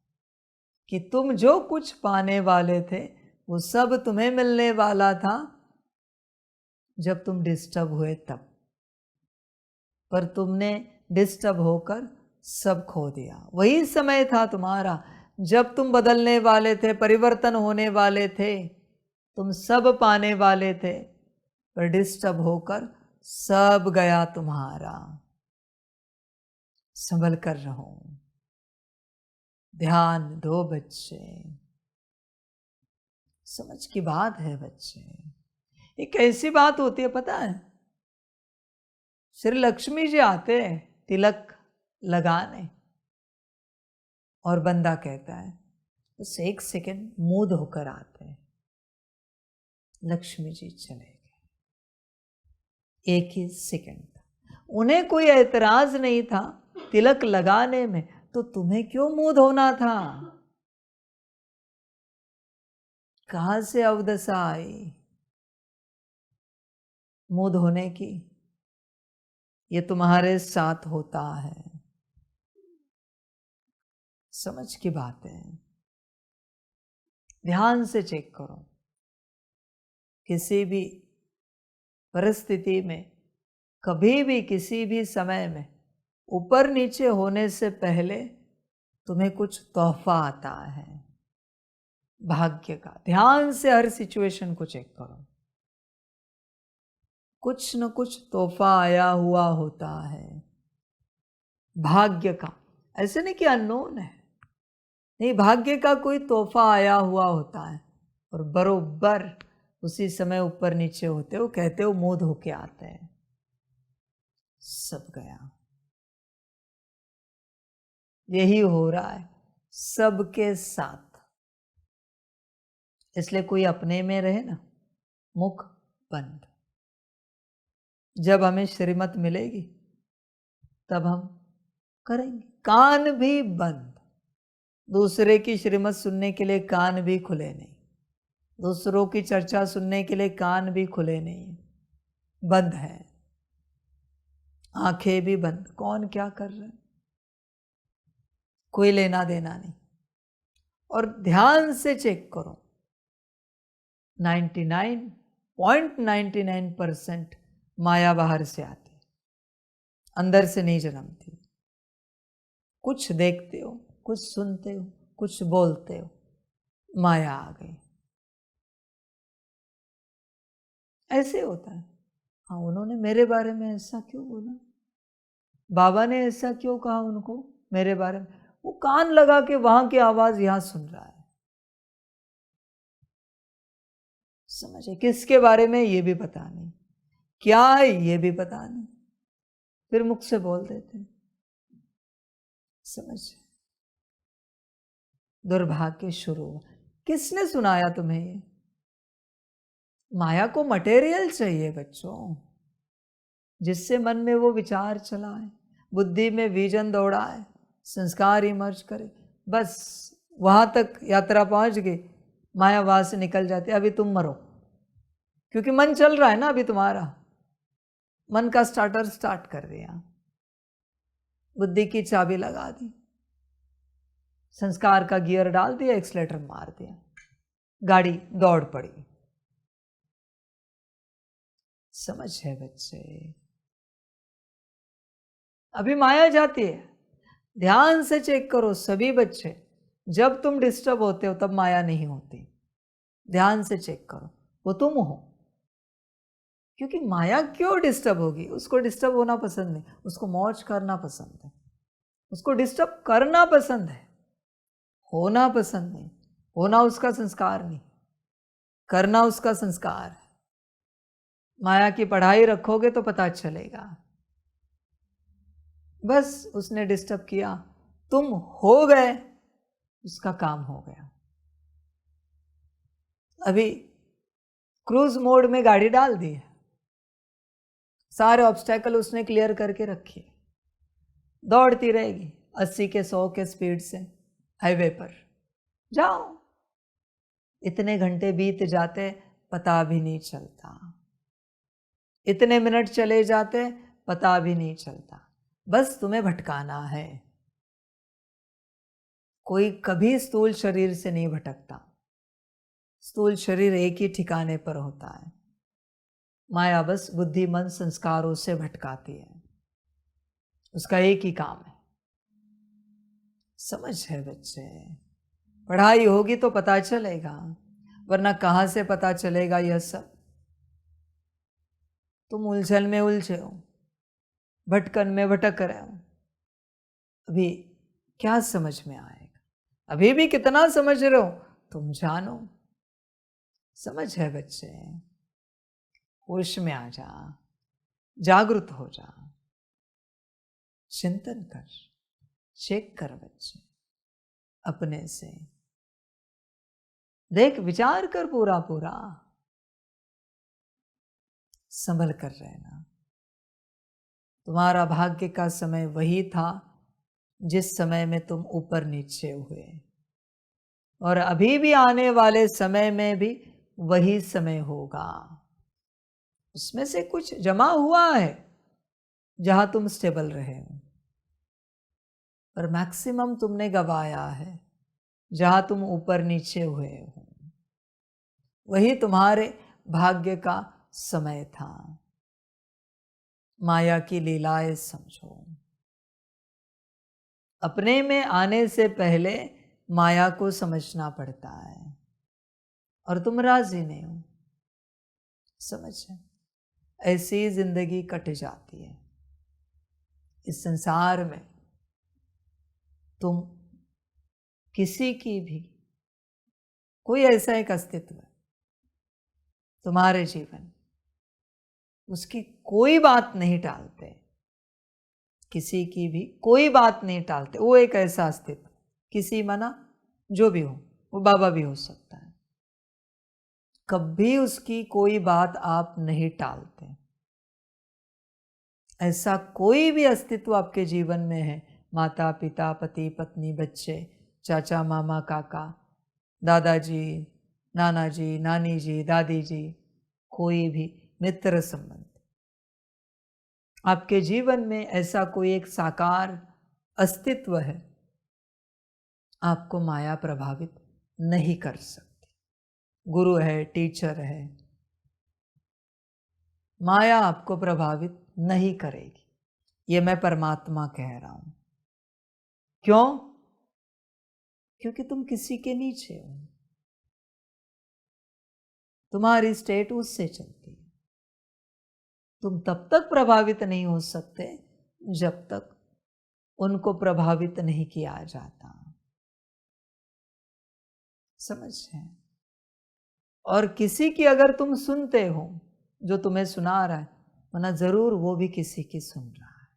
कि तुम जो कुछ पाने वाले थे वो सब तुम्हें मिलने वाला था जब तुम डिस्टर्ब हुए तब, पर तुमने डिस्टर्ब होकर सब खो दिया। वही समय था तुम्हारा जब तुम बदलने वाले थे, परिवर्तन होने वाले थे, तुम सब पाने वाले थे, पर डिस्टर्ब होकर सब गया तुम्हारा। संभल कर रहो, ध्यान दो बच्चे, समझ की बात है बच्चे। एक ऐसी बात होती है पता है, श्री लक्ष्मी जी आते हैं तिलक लगाने और बंदा कहता है बस एक सेकंड मुंह धोकर आते हैं, लक्ष्मी जी चले गए। एक ही सेकंड था, उन्हें कोई ऐतराज नहीं था तिलक लगाने में, तो तुम्हें क्यों मुंह धोना था? कहां से अवदशा आई मुंह धोने की? ये तुम्हारे साथ होता है, समझ की बात है। ध्यान से चेक करो, किसी भी परिस्थिति में, कभी भी, किसी भी समय में ऊपर नीचे होने से पहले तुम्हें कुछ तोहफा आता है भाग्य का। ध्यान से हर सिचुएशन को चेक करो, कुछ न कुछ तोहफा आया हुआ होता है भाग्य का। ऐसे नहीं कि अननोन है, नहीं, भाग्य का कोई तोहफा आया हुआ होता है और बरोबर उसी समय ऊपर नीचे होते हो, कहते हो मुंह धो के आते हैं, सब गया। यही हो रहा है सबके साथ। इसलिए कोई अपने में रहे ना, मुख बंद। जब हमें श्रीमत मिलेगी तब हम करेंगे, कान भी बंद। दूसरे की श्रीमत सुनने के लिए कान भी खुले नहीं, दूसरों की चर्चा सुनने के लिए कान भी खुले नहीं, बंद है, आंखें भी बंद। कौन क्या कर रहा है कोई लेना देना नहीं। और ध्यान से चेक करो, 99.99% माया बाहर से आती, अंदर से नहीं जन्मती। कुछ देखते हो, कुछ सुनते हो, कुछ बोलते हो, माया आ गई। ऐसे होता है। हाँ, उन्होंने मेरे बारे में ऐसा क्यों बोला, बाबा ने ऐसा क्यों कहा उनको मेरे बारे में, वो कान लगा के वहां की आवाज यहां सुन रहा है। समझे, किसके बारे में ये भी पता नहीं, क्या है ये भी पता नहीं, फिर मुख से बोल देते। समझ, दुर्भाग्य शुरू हुआ। किसने सुनाया तुम्हें ये? माया को मटेरियल चाहिए बच्चों, जिससे मन में वो विचार चलाए, बुद्धि में विजन दौड़ाए, संस्कार इमर्ज करे, बस वहां तक यात्रा पहुंच गई, माया वहां से निकल जाती। अभी तुम मरो, क्योंकि मन चल रहा है ना, अभी तुम्हारा मन का स्टार्टर स्टार्ट कर दिया, बुद्धि की चाबी लगा दी, संस्कार का गियर डाल दिया, एक्सलेटर मार दिया, गाड़ी दौड़ पड़ी। समझ है बच्चे, अभी माया जाती है। ध्यान से चेक करो सभी बच्चे, जब तुम डिस्टर्ब होते हो तब माया नहीं होती। ध्यान से चेक करो, वो तुम हो। क्योंकि माया क्यों डिस्टर्ब होगी? उसको डिस्टर्ब होना पसंद नहीं, उसको मौज करना पसंद है, उसको डिस्टर्ब करना पसंद है, होना पसंद नहीं। होना उसका संस्कार नहीं, करना उसका संस्कार है। माया की पढ़ाई रखोगे तो पता चलेगा। बस उसने डिस्टर्ब किया, तुम हो गए, उसका काम हो गया। अभी क्रूज मोड में गाड़ी डाल दी है, सारे ऑब्स्टेकल उसने क्लियर करके रखे, दौड़ती रहेगी 80 के 100 के स्पीड से हाईवे पर। जाओ, इतने घंटे बीत जाते पता भी नहीं चलता, इतने मिनट चले जाते पता भी नहीं चलता। बस तुम्हें भटकाना है। कोई कभी स्थूल शरीर से नहीं भटकता, स्थूल शरीर एक ही ठिकाने पर होता है। माया बस बुद्धि मन संस्कारों से भटकाती है, उसका एक ही काम है। समझ है बच्चे? पढ़ाई होगी तो पता चलेगा, वरना कहाँ से पता चलेगा यह सब? तुम उलझन में उलझे हो, भटकन में भटक रहे हो। अभी क्या समझ में आएगा? अभी भी कितना समझ रहे हो तुम जानो। समझ है बच्चे? होश में आ जा, जागृत हो जा, चिंतन कर, चेक कर बच्चे अपने से। देख, विचार कर पूरा पूरा, संभल कर रहना। तुम्हारा भाग्य का समय वही था जिस समय में तुम ऊपर नीचे हुए, और अभी भी आने वाले समय में भी वही समय होगा। उसमें से कुछ जमा हुआ है जहां तुम स्टेबल रहे हो, पर मैक्सिमम तुमने गवाया है जहां तुम ऊपर नीचे हुए हो। वही तुम्हारे भाग्य का समय था। माया की लीलाएं समझो। अपने में आने से पहले माया को समझना पड़ता है, और तुम राजी नहीं हो। समझे? ऐसी जिंदगी कट जाती है। इस संसार में तुम किसी की भी कोई ऐसा एक अस्तित्व है तुम्हारे जीवन, उसकी कोई बात नहीं टालते, किसी की भी कोई बात नहीं टालते। वो एक ऐसा अस्तित्व, किसी मना जो भी हो, वो बाबा भी हो सकता है, कभी उसकी कोई बात आप नहीं टालते। ऐसा कोई भी अस्तित्व आपके जीवन में है, माता पिता पति पत्नी बच्चे चाचा मामा काका दादाजी नाना जी नानी जी दादी जी, कोई भी मित्र संबंध, आपके जीवन में ऐसा कोई एक साकार अस्तित्व है, आपको माया प्रभावित नहीं कर सकती। गुरु है, टीचर है, माया आपको प्रभावित नहीं करेगी। ये मैं परमात्मा कह रहा हूं। क्यों? क्योंकि तुम किसी के नीचे हो, तुम्हारी स्टेट उससे चलती है। तुम तब तक प्रभावित नहीं हो सकते जब तक उनको प्रभावित नहीं किया जाता। समझ है? और किसी की अगर तुम सुनते हो, जो तुम्हें सुना रहा है, वरना जरूर वो भी किसी की सुन रहा है।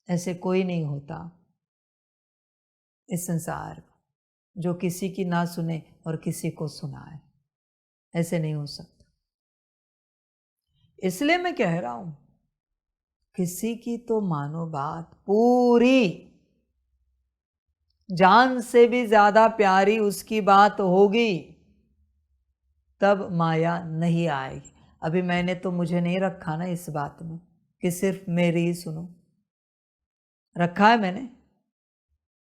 ऐसे कोई नहीं होता इस संसार में जो किसी की ना सुने और किसी को सुनाए। ऐसे नहीं हो सकता। इसलिए मैं कह रहा हूं, किसी की तो मानो बात पूरी, जान से भी ज्यादा प्यारी उसकी बात होगी, तब माया नहीं आएगी। अभी मैंने तो मुझे नहीं रखा ना इस बात में कि सिर्फ मेरी ही सुनो। रखा है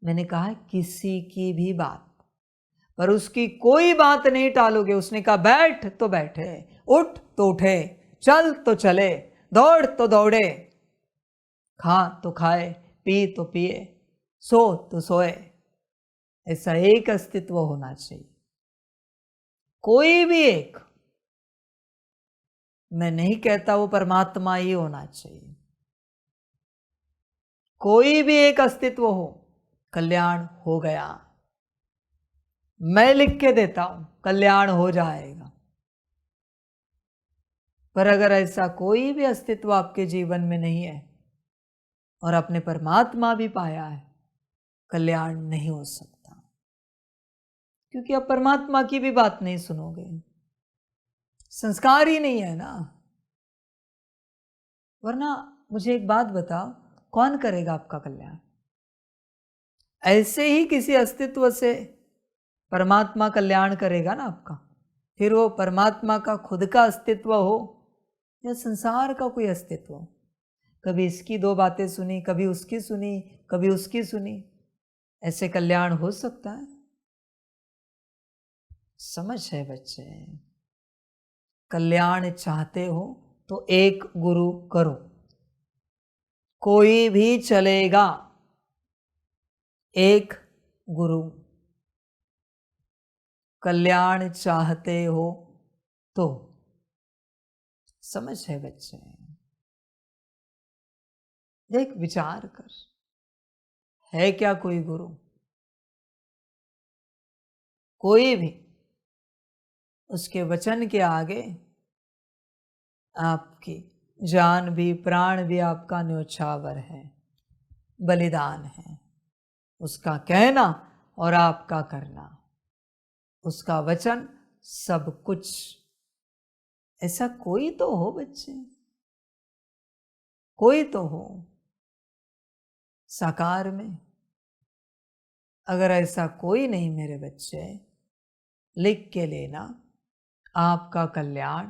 मैंने कहा है किसी की भी बात, पर उसकी कोई बात नहीं टालोगे। उसने कहा बैठ तो बैठे, उठ तो उठे, चल तो चले, दौड़ तो दौड़े, खा तो खाए, पी तो पिए, सो तो सोए। ऐसा एक अस्तित्व होना चाहिए। कोई भी एक, मैं नहीं कहता वो परमात्मा ही होना चाहिए, कोई भी एक अस्तित्व हो, कल्याण हो गया। मैं लिख के देता हूं कल्याण हो जाएगा। पर अगर ऐसा कोई भी अस्तित्व आपके जीवन में नहीं है और आपने परमात्मा भी पाया है, कल्याण नहीं हो सकता, क्योंकि आप परमात्मा की भी बात नहीं सुनोगे, संस्कार ही नहीं है ना। वरना मुझे एक बात बताओ, कौन करेगा आपका कल्याण? ऐसे ही किसी अस्तित्व से परमात्मा कल्याण करेगा ना आपका। फिर वो परमात्मा का खुद का अस्तित्व हो या संसार का कोई अस्तित्व हो, कभी इसकी दो बातें सुनी, कभी उसकी सुनी, कभी उसकी सुनी, ऐसे कल्याण हो सकता है? समझ है बच्चे? कल्याण चाहते हो तो एक गुरु करो, कोई भी चलेगा, एक गुरु। कल्याण चाहते हो तो, समझ है बच्चे? देख, विचार कर, है क्या कोई गुरु? कोई भी उसके वचन के आगे आपकी जान भी, प्राण भी आपका न्योछावर है, बलिदान है। उसका कहना और आपका करना, उसका वचन सब कुछ। ऐसा कोई तो हो बच्चे, कोई तो हो साकार में। अगर ऐसा कोई नहीं मेरे बच्चे, लिख के लेना, आपका कल्याण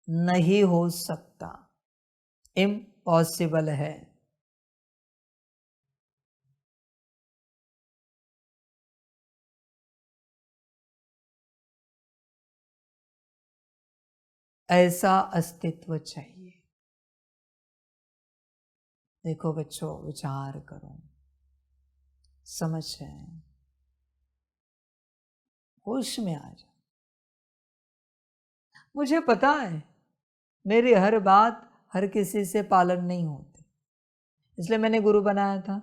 नहीं हो सकता, इम्पॉसिबल है। ऐसा अस्तित्व चाहिए। देखो बच्चों, विचार करो, समझ है, होश में आ जाओ। मुझे पता है मेरी हर बात हर किसी से पालन नहीं होती, इसलिए मैंने गुरु बनाया था,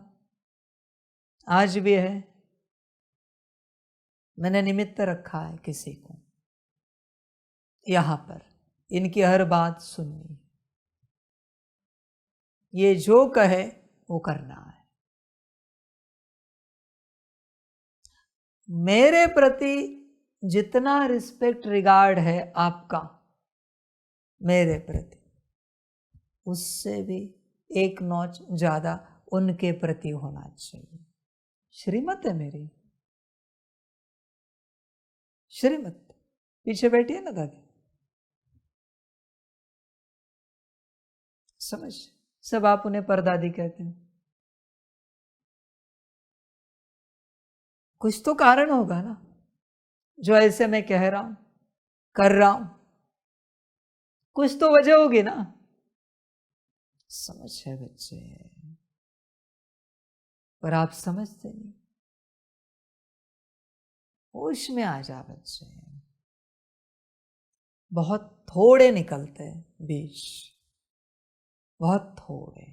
आज भी है। मैंने निमित्त रखा है किसी को यहां पर, इनकी हर बात सुननी, ये जो कहे वो करना है। मेरे प्रति जितना रिस्पेक्ट, रिगार्ड है आपका मेरे प्रति, उससे भी एक नॉच ज्यादा उनके प्रति होना चाहिए। श्रीमत है मेरी, श्रीमत। पीछे बैठी है ना दादी, समझ? सब आप उन्हें परदादी कहते हैं, कुछ तो कारण होगा ना जो ऐसे मैं कह रहा हूं, कर रहा हूं, कुछ तो वजह होगी ना। समझ है बच्चे? पर आप समझते नहीं। होश में आ जा बच्चे, बहुत थोड़े निकलते हैं बीज, बहुत थोड़े,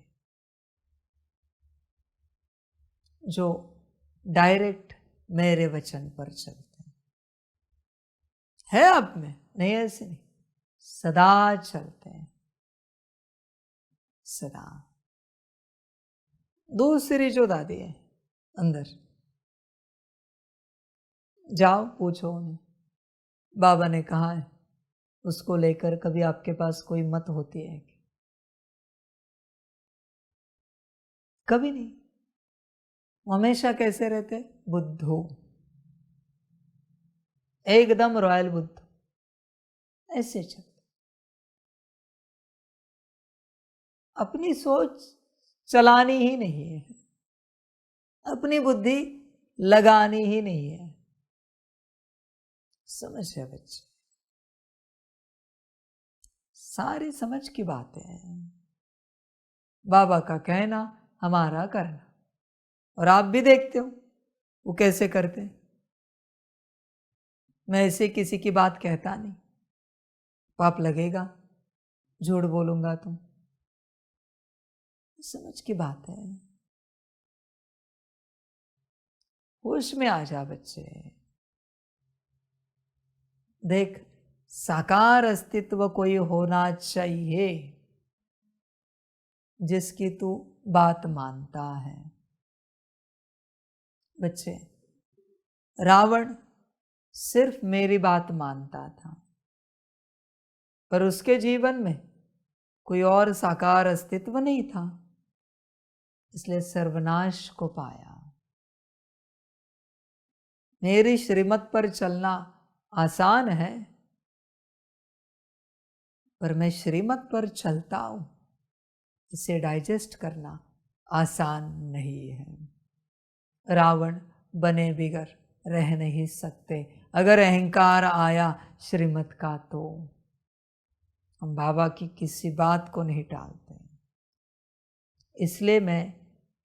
जो डायरेक्ट मेरे वचन पर चलते हैं। है आप में? नहीं, ऐसे नहीं, सदा चलते हैं, सदा। दूसरी जो दादी है अंदर, जाओ पूछो उन्हें, बाबा ने कहा है उसको लेकर कभी आपके पास कोई मत होती है कि? कभी नहीं। हमेशा कैसे रहते? बुद्धू, एकदम रॉयल बुद्धू, ऐसे चलते। अपनी सोच चलानी ही नहीं है, अपनी बुद्धि लगानी ही नहीं है। समझ है बच्चे? सारी समझ की बातें हैं, बाबा का कहना, हमारा करना। और आप भी देखते हो वो कैसे करते हैं। मैं ऐसे किसी की बात कहता नहीं, पाप लगेगा, झूठ बोलूंगा तो। समझ की बात है। होश में आ जा बच्चे। देख, साकार अस्तित्व कोई होना चाहिए जिसकी तू बात मानता है। बच्चे, रावण सिर्फ मेरी बात मानता था, पर उसके जीवन में कोई और साकार अस्तित्व नहीं था, इसलिए सर्वनाश को पाया। मेरी श्रीमत पर चलना आसान है, पर मैं श्रीमत पर चलता हूं, इसे डाइजेस्ट करना आसान नहीं है। रावण बने बिगर रह नहीं सकते। अगर अहंकार आया श्रीमत का तो हम बाबा की किसी बात को नहीं टालते। इसलिए मैं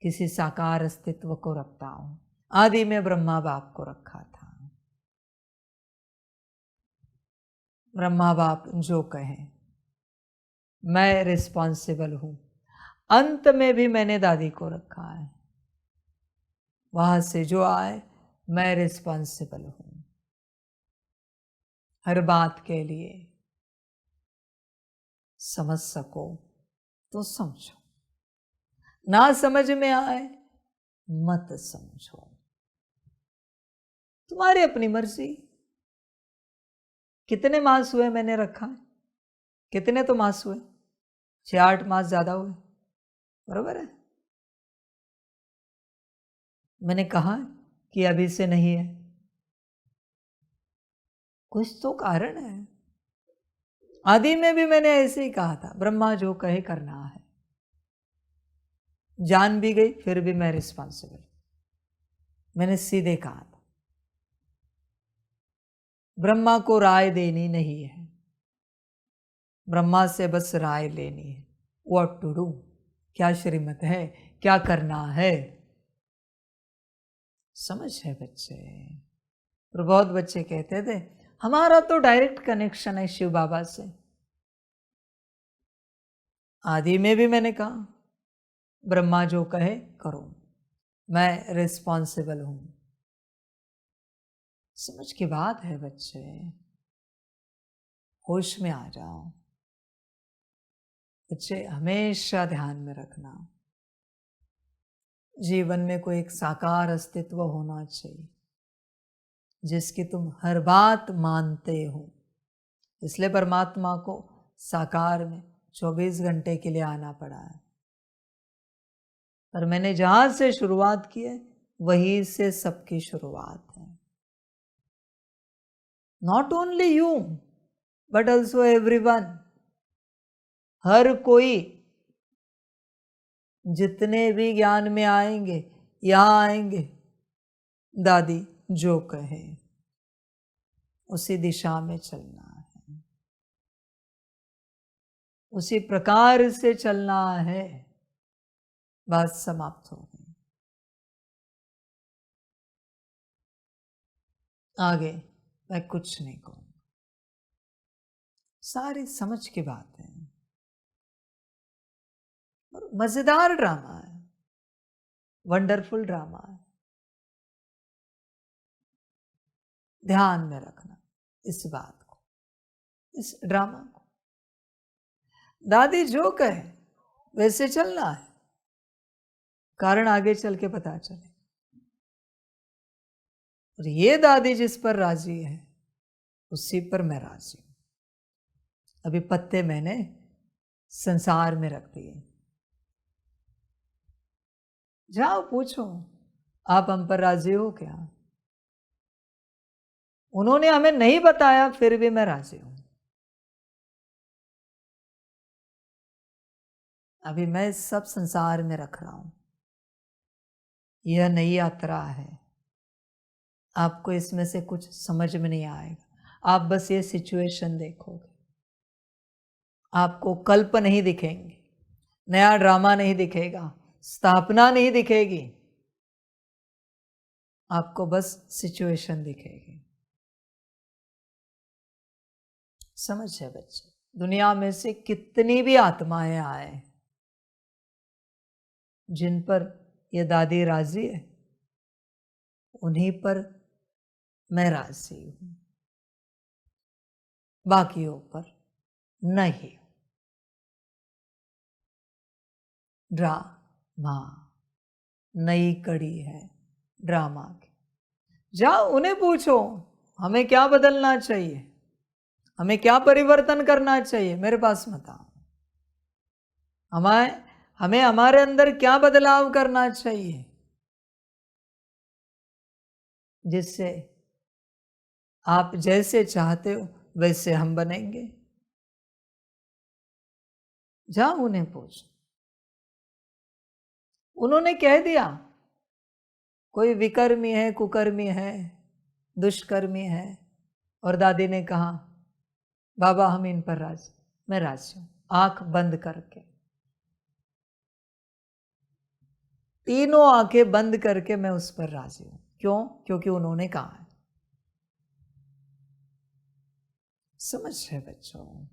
किसी साकार अस्तित्व को रखता हूं। आदि में ब्रह्मा बाप को रखा था। ब्रह्मा बाप जो कहें मैं रिस्पॉन्सिबल हूं। अंत में भी मैंने दादी को रखा है। वहां से जो आए मैं रिस्पॉन्सिबल हूं हर बात के लिए। समझ सको तो समझो, ना समझ में आए मत समझो, तुम्हारी अपनी मर्जी। कितने मास हुए मैंने रखा है? कितने तो मास हुए? 6-8 मास ज्यादा हुए, बरोबर है। मैंने कहा कि अभी से नहीं है, कुछ तो कारण है। आदि में भी मैंने ऐसे ही कहा था, ब्रह्मा जो कहे करना है। जान भी गई फिर भी मैं रिस्पॉन्सिबल। मैंने सीधे कहा था, ब्रह्मा को राय देनी नहीं है, ब्रह्मा से बस राय लेनी है। व्हाट टू डू, क्या श्रीमत है, क्या करना है। समझ है बच्चे। और बहुत बच्चे कहते थे हमारा तो डायरेक्ट कनेक्शन है शिव बाबा से। आदि में भी मैंने कहा ब्रह्मा जो कहे करो, मैं रिस्पॉन्सिबल हूं। समझ की बात है बच्चे, होश में आ जाओ। बच्चे हमेशा ध्यान में रखना, जीवन में कोई एक साकार अस्तित्व होना चाहिए जिसकी तुम हर बात मानते हो। इसलिए परमात्मा को साकार में 24 घंटे के लिए आना पड़ा है। पर मैंने जहां से शुरुआत की है वहीं से सबकी शुरुआत है। Not only you but also everyone. हर कोई जितने भी ज्ञान में आएंगे, यहां आएंगे दादी जो कहे उसी दिशा में चलना है, उसी प्रकार से चलना है। बात समाप्त हो गई। आगे मैं कुछ नहीं कहूंगा, सारी समझ की बात है और मजेदार ड्रामा है, वंडरफुल ड्रामा है। ध्यान में रखना इस बात को, इस ड्रामा को। दादी जो कहे वैसे चलना है, कारण आगे चल के पता चले। और ये दादी जिस पर राजी है उसी पर मैं राजी हूं। अभी पत्ते मैंने संसार में रख दिए। जाओ पूछो आप हम पर राजी हो क्या। उन्होंने हमें नहीं बताया फिर भी मैं राजी हूं। अभी मैं सब संसार में रख रहा हूं। यह नई यात्रा है, आपको इसमें से कुछ समझ में नहीं आएगा। आप बस ये सिचुएशन देखोगे, आपको कल्प नहीं दिखेंगे, नया ड्रामा नहीं दिखेगा, स्थापना नहीं दिखेगी, आपको बस सिचुएशन दिखेगी। समझे बच्चे, दुनिया में से कितनी भी आत्माएं आए, जिन पर ये दादी राजी है उन्हीं पर मैं राजी हूं, बाकियों पर नहीं। ड्रामा, नई कड़ी है ड्रामा की। जाओ उन्हें पूछो हमें क्या बदलना चाहिए, हमें क्या परिवर्तन करना चाहिए, मेरे पास मत आओ। हमें हमारे अंदर क्या बदलाव करना चाहिए जिससे आप जैसे चाहते हो वैसे हम बनेंगे। जाओ उन्हें पूछो। उन्होंने कह दिया कोई विकर्मी है, कुकर्मी है, दुष्कर्मी है, और दादी ने कहा बाबा हम इन पर राजी, मैं राजी हूं, आंख बंद करके, तीनों आंखें बंद करके मैं उस पर राजी हूं। क्यों? क्योंकि उन्होंने कहा है। समझ रहे बच्चों,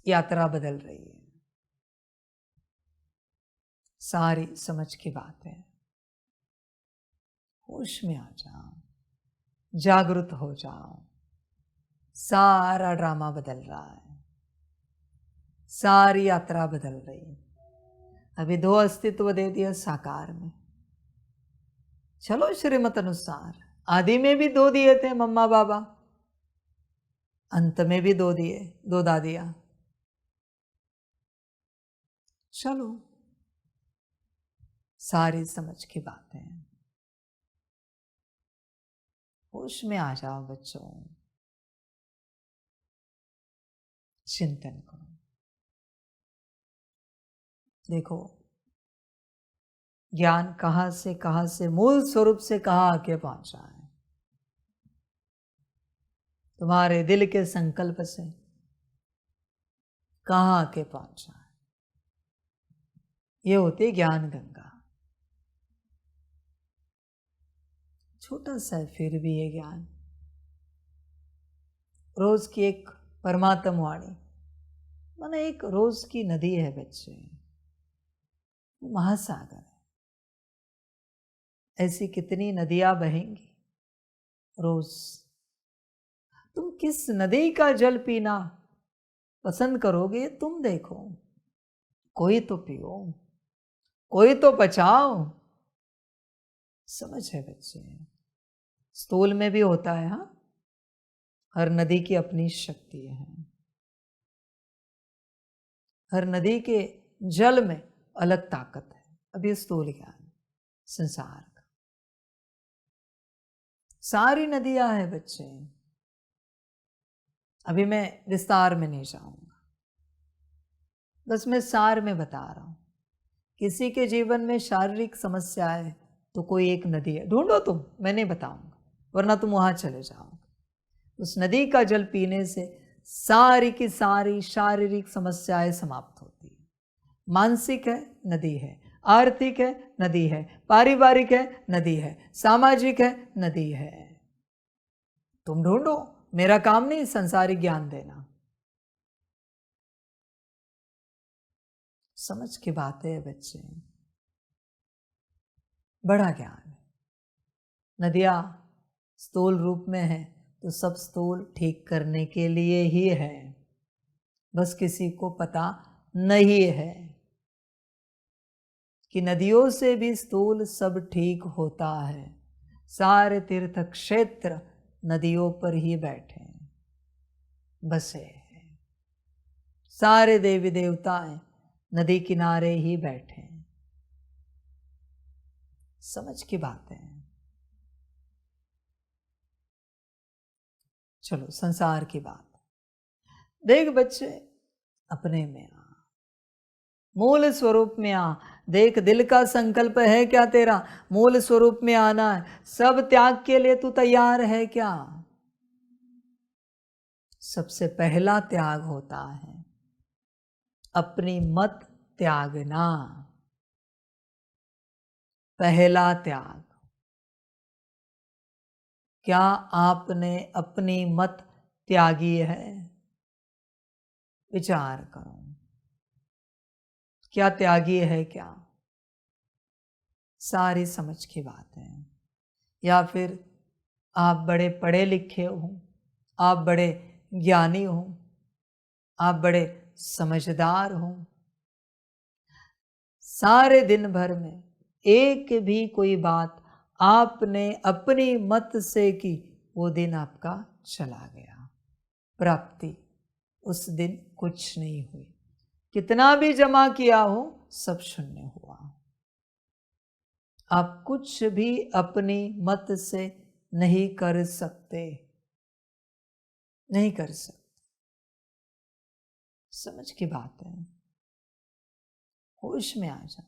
यात्रा बदल रही है, सारी समझ की बात है। होश में आ जाओ, जागृत हो जाओ, सारा ड्रामा बदल रहा है, सारी यात्रा बदल रही है। अभी 2 अस्तित्व दे दिया साकार में, चलो श्रीमत अनुसार। आदि में भी 2 दिए थे मम्मा बाबा, अंत में भी 2 दिए, 2 दादियां। चलो सारी समझ की बातें, होश में आ जाओ बच्चों, चिंतन करो। देखो ज्ञान कहां से मूल स्वरूप से कहां आके पहुंचा है। तुम्हारे दिल के संकल्प से कहां आके पहुंचा है। ये होती ज्ञान गंगा। छोटा सा है फिर भी ये ज्ञान, रोज की एक परमात्म वाणी, माना एक रोज की नदी है बच्चे, महासागर है। ऐसी कितनी नदियां बहेंगी रोज। तुम किस नदी का जल पीना पसंद करोगे तुम देखो। कोई तो पियो, कोई तो बचाओ। समझ है बच्चे, स्थूल में भी होता है। हाँ, हर नदी की अपनी शक्ति है, हर नदी के जल में अलग ताकत है। अब ये स्थूल ज्ञान संसार का, सारी नदियां हैं बच्चे। अभी मैं विस्तार में नहीं जाऊंगा, बस मैं सार में बता रहा हूं। किसी के जीवन में शारीरिक समस्या है तो कोई एक नदी है, ढूंढो तुम, मैं नहीं बताऊंगा, वरना तुम वहां चले जाओगे। उस नदी का जल पीने से सारी की सारी शारीरिक समस्याएं समाप्त होती है। मानसिक है, नदी है। आर्थिक है, नदी है। पारिवारिक है, नदी है। सामाजिक है, नदी है। तुम ढूंढो, मेरा काम नहीं संसारिक ज्ञान देना। समझ की बात है बच्चे, बड़ा ज्ञान है। नदियां स्थूल रूप में है तो सब स्थूल ठीक करने के लिए ही है, बस किसी को पता नहीं है कि नदियों से भी स्थूल सब ठीक होता है। सारे तीर्थ क्षेत्र नदियों पर ही बैठे हैं, बसे हैं। सारे देवी देवताएं नदी किनारे ही बैठे हैं। समझ की बात है। चलो संसार की बात देख बच्चे, अपने में आ, मूल स्वरूप में आ। देख दिल का संकल्प है क्या तेरा, मूल स्वरूप में आना है। सब त्याग के लिए तू तैयार है क्या? सबसे पहला त्याग होता है अपनी मत त्यागना, पहला त्याग। क्या आपने अपनी मत त्यागी है? विचार करो, क्या त्यागी है क्या? सारी समझ की बात है। या फिर आप बड़े पढ़े लिखे हो, आप बड़े ज्ञानी हो, आप बड़े समझदार हो, सारे दिन भर में एक भी कोई बात आपने अपनी मत से की, वो दिन आपका चला गया। प्राप्ति उस दिन कुछ नहीं हुई। कितना भी जमा किया हो, सब शून्य हुआ। आप कुछ भी अपनी मत से नहीं कर सकते, नहीं कर सकते। समझ की बात है। होश में आ जाओ।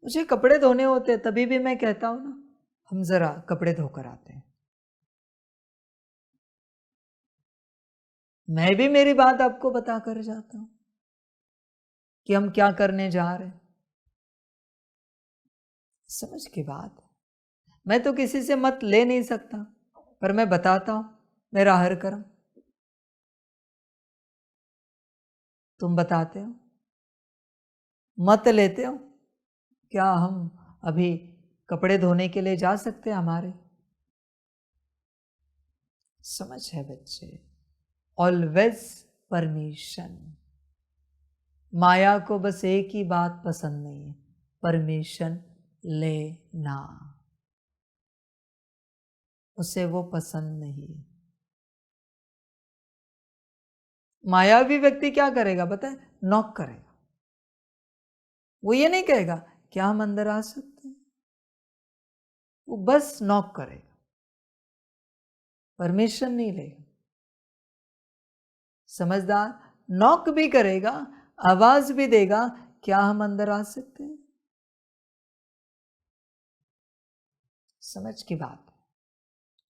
मुझे कपड़े धोने होते तभी भी मैं कहता हूं ना, हम जरा कपड़े धोकर आते हैं। मैं भी मेरी बात आपको बता कर जाता हूं कि हम क्या करने जा रहे हैं। समझ की बात है। मैं तो किसी से मत ले नहीं सकता, पर मैं बताता हूं, मेरा हर कर्म। तुम बताते हो, मत लेते हो। क्या हम अभी कपड़े धोने के लिए जा सकते हैं हमारे? समझ है बच्चे? Always permission. माया को बस एक ही बात पसंद नहीं है, परमिशन लेना। उसे वो पसंद नहीं है। मायावी व्यक्ति क्या करेगा पता है? नॉक करेगा। वो ये नहीं कहेगा क्या हम अंदर आ सकते हैं, वो बस नॉक करेगा, परमिशन नहीं लेगा। समझदार नॉक भी करेगा, आवाज भी देगा, क्या हम अंदर आ सकते हैं। समझ की बात है।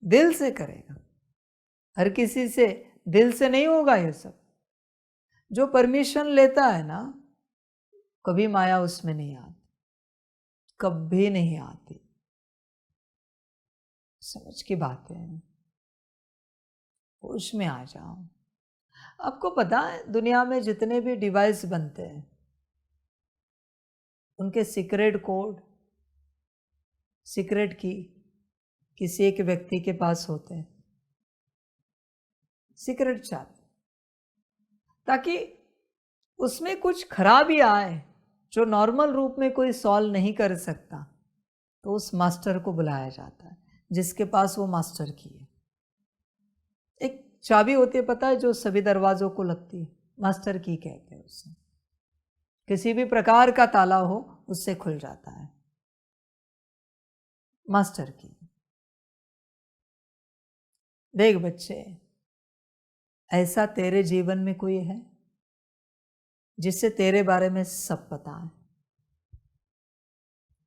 दिल से करेगा, हर किसी से दिल से नहीं होगा ये सब। जो परमिशन लेता है ना, कभी माया उसमें नहीं आती, कभी नहीं आती। समझ की बात है। होश में आ जाओ। आपको पता है दुनिया में जितने भी डिवाइस बनते हैं, उनके सीक्रेट कोड, सीक्रेट की किसी एक व्यक्ति के पास होते हैं। सीक्रेट चाबी, ताकि उसमें कुछ खराबी आए जो नॉर्मल रूप में कोई सॉल्व नहीं कर सकता, तो उस मास्टर को बुलाया जाता है जिसके पास वो मास्टर की है। एक चाबी होती है पता है, जो सभी दरवाजों को लगती है, मास्टर की कहते हैं उसे। किसी भी प्रकार का ताला हो उससे खुल जाता है, मास्टर की। देख बच्चे, ऐसा तेरे जीवन में कोई है जिससे तेरे बारे में सब पता है?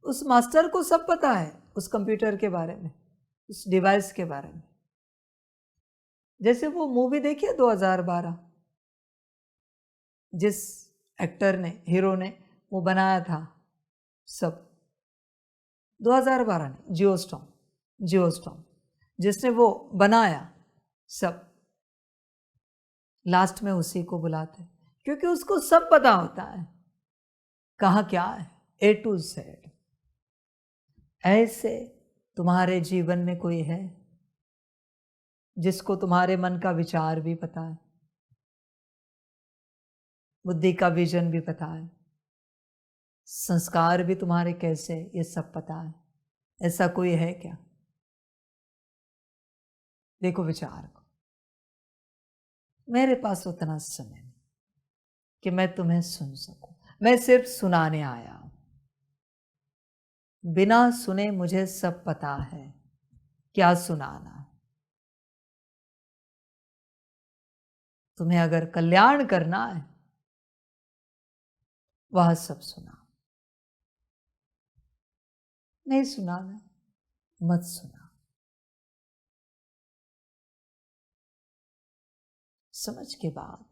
उस मास्टर को सब पता है, उस कंप्यूटर के बारे में, उस डिवाइस के बारे में। जैसे वो मूवी देखी है 2012, जिस एक्टर ने, हीरो ने वो बनाया था सब। 2012 ने जियोस्टॉम जिसने वो बनाया सब, लास्ट में उसी को बुलाते क्योंकि उसको सब पता होता है कहाँ क्या है, A to Z। ऐसे तुम्हारे जीवन में कोई है जिसको तुम्हारे मन का विचार भी पता है, बुद्धि का विजन भी पता है, संस्कार भी तुम्हारे कैसे, ये सब पता है? ऐसा कोई है क्या? देखो विचार को। मेरे पास उतना समय नहीं कि मैं तुम्हें सुन सकूं, मैं सिर्फ सुनाने आया हूं। बिना सुने मुझे सब पता है, क्या सुनाना। तुम्हें अगर कल्याण करना है, वह सब सुना। नहीं सुनाना, मत सुना। समझ के बाद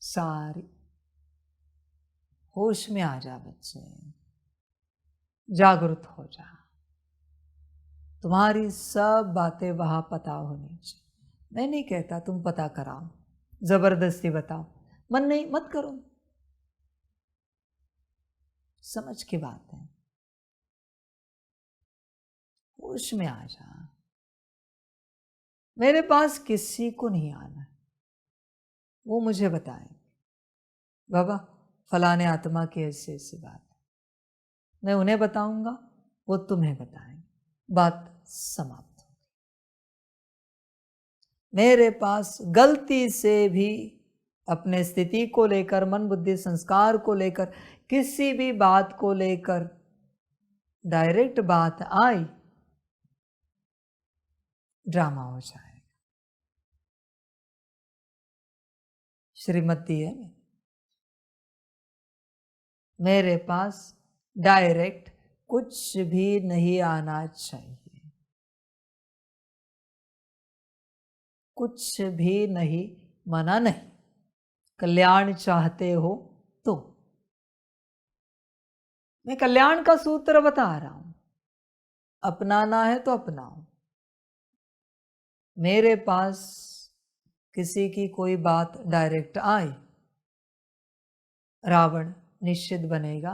सारी होश में आ जा बच्चे, जागृत हो जा। तुम्हारी सब बातें वहां पता होनी चाहिए। मैं नहीं कहता तुम पता कराओ, जबरदस्ती बताओ, मन नहीं मत करो, समझ की बात है, होश में आ जा। मेरे पास किसी को नहीं आना है, वो मुझे बताएं बाबा फलाने आत्मा की ऐसी ऐसी बात है, मैं उन्हें बताऊंगा, वो तुम्हें बताएंगे, बात समाप्त हो। मेरे पास गलती से भी अपने स्थिति को लेकर, मन बुद्धि संस्कार को लेकर, किसी भी बात को लेकर डायरेक्ट बात आई, ड्रामा हो जाएगा। श्रीमत दी है मेरे पास, डायरेक्ट कुछ भी नहीं आना चाहिए, कुछ भी नहीं, मना नहीं, कल्याण चाहते हो तो। मैं कल्याण का सूत्र बता रहा हूं, अपनाना है तो अपनाओ। मेरे पास किसी की कोई बात डायरेक्ट आई, रावण निश्चित बनेगा,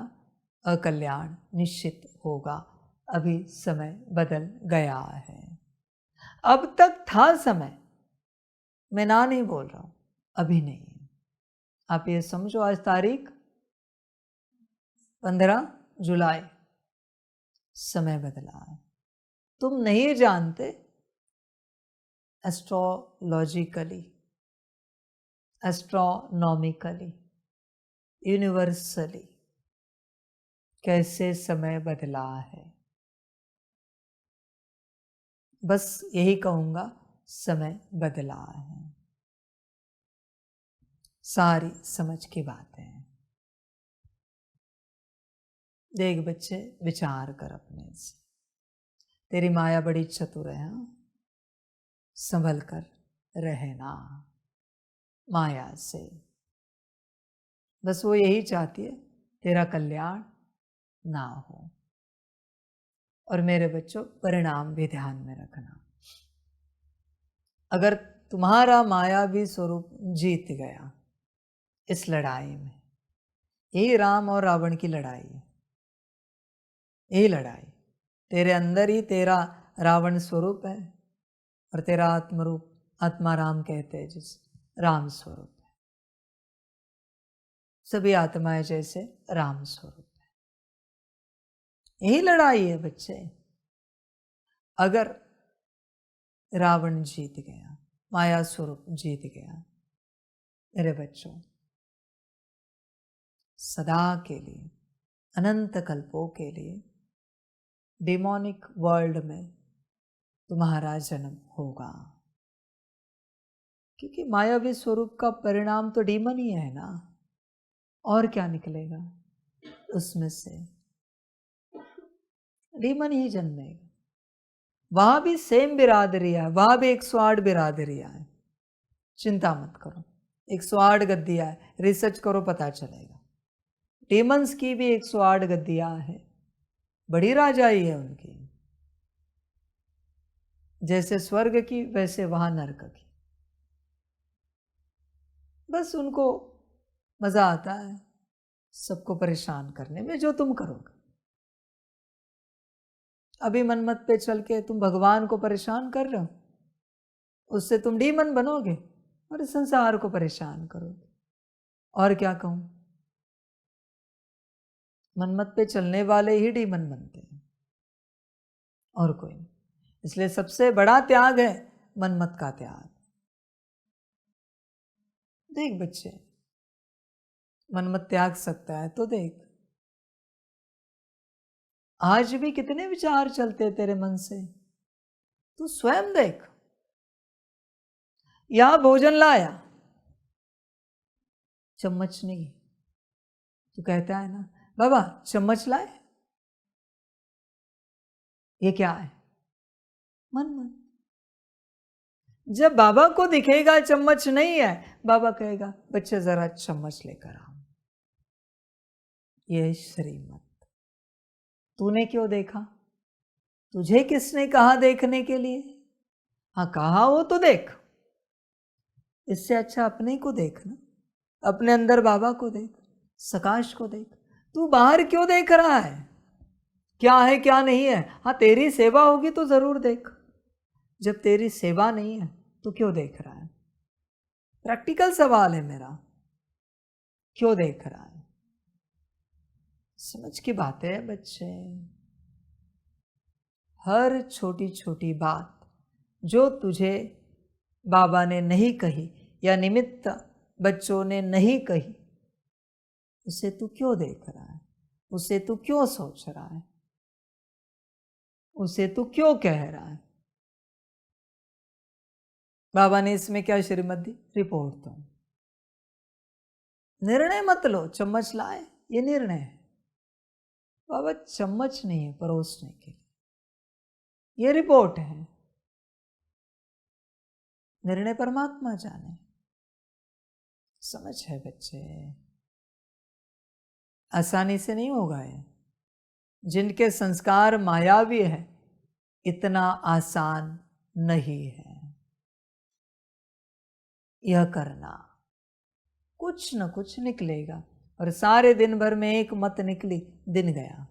अकल्याण निश्चित होगा। अभी समय बदल गया है, अब तक था समय, मैं ना नहीं बोल रहा हूं, अभी नहीं। आप ये समझो, आज तारीख 15 जुलाई, समय बदला है। तुम नहीं जानते एस्ट्रोलॉजिकली, एस्ट्रोनॉमिकली, यूनिवर्सली कैसे समय बदला है। बस यही कहूंगा, समय बदला है। सारी समझ की बातें हैं। देख बच्चे, विचार कर अपने से, तेरी माया बड़ी चतुर है, संभल कर रहना माया से। बस वो यही चाहती है तेरा कल्याण ना हो। और मेरे बच्चों, परिणाम भी ध्यान में रखना। अगर तुम्हारा मायावी स्वरूप जीत गया इस लड़ाई में, यही राम और रावण की लड़ाई है, यही लड़ाई, तेरे अंदर ही तेरा रावण स्वरूप है और तेरा आत्मरूप, आत्मा राम कहते हैं जिसे, राम स्वरूप है। सभी आत्माएं जैसे राम स्वरूप है, यही लड़ाई है बच्चे। अगर रावण जीत गया, माया स्वरूप जीत गया, मेरे बच्चों सदा के लिए, अनंत कल्पों के लिए डिमोनिक वर्ल्ड में तुम्हारा जन्म होगा। क्योंकि मायावी स्वरूप का परिणाम तो डीमन ही है ना, और क्या निकलेगा उसमें से, डीमन ही जन्मेगा। वहां भी सेम बिरादरिया है, वहां भी 108 बिरादरिया है, चिंता मत करो, 108 गद्दियां है, रिसर्च करो पता चलेगा। डीमंस की भी 108 गद्दियां है, बड़ी राजाई है उनकी, जैसे स्वर्ग की वैसे वहां नरक की। बस उनको मजा आता है सबको परेशान करने में, जो तुम करोगे। अभी मनमत पे चल के तुम भगवान को परेशान कर रहे हो, उससे तुम डीमन बनोगे और संसार को परेशान करोगे। और क्या कहूं, मनमत पे चलने वाले ही डीमन बनते हैं, और कोई नहीं। इसलिए सबसे बड़ा त्याग है मनमत का त्याग। देख बच्चे, मनमत त्याग सकता है तो देख, आज भी कितने विचार चलते तेरे मन से, तू स्वयं देख। यहां भोजन लाया, चम्मच नहीं, तू कहता है ना बाबा चम्मच लाए, ये क्या है, मन मन। जब बाबा को दिखेगा चम्मच नहीं है, बाबा कहेगा बच्चे जरा चम्मच लेकर आओ। ये श्रीमत। तूने क्यों देखा, तुझे किसने कहा देखने के लिए, हाँ कहा हो तो देख, इससे अच्छा अपने को देखना, अपने अंदर बाबा को देख, सकाश को देख। तू बाहर क्यों देख रहा है क्या नहीं है? हाँ, तेरी सेवा होगी तो जरूर देख। जब तेरी सेवा नहीं है तो क्यों देख रहा है? प्रैक्टिकल सवाल है मेरा, क्यों देख रहा है? समझ की बात है बच्चे। हर छोटी छोटी बात जो तुझे बाबा ने नहीं कही या निमित्त बच्चों ने नहीं कही, उसे तू क्यों देख रहा है? उसे तू क्यों सोच रहा है? उसे तू क्यों कह रहा है? बाबा ने इसमें क्या श्रीमत दी? रिपोर्ट दो। निर्णय मत लो चम्मच लाए, ये निर्णय है। बाबा चम्मच नहीं है परोसने के लिए, ये रिपोर्ट है। निर्णय परमात्मा जाने। समझ है बच्चे? आसानी से नहीं होगा ये। जिनके संस्कार मायावी है, इतना आसान नहीं है यह करना। कुछ न कुछ निकलेगा। और सारे दिन भर में एक मत निकली, दिन गया,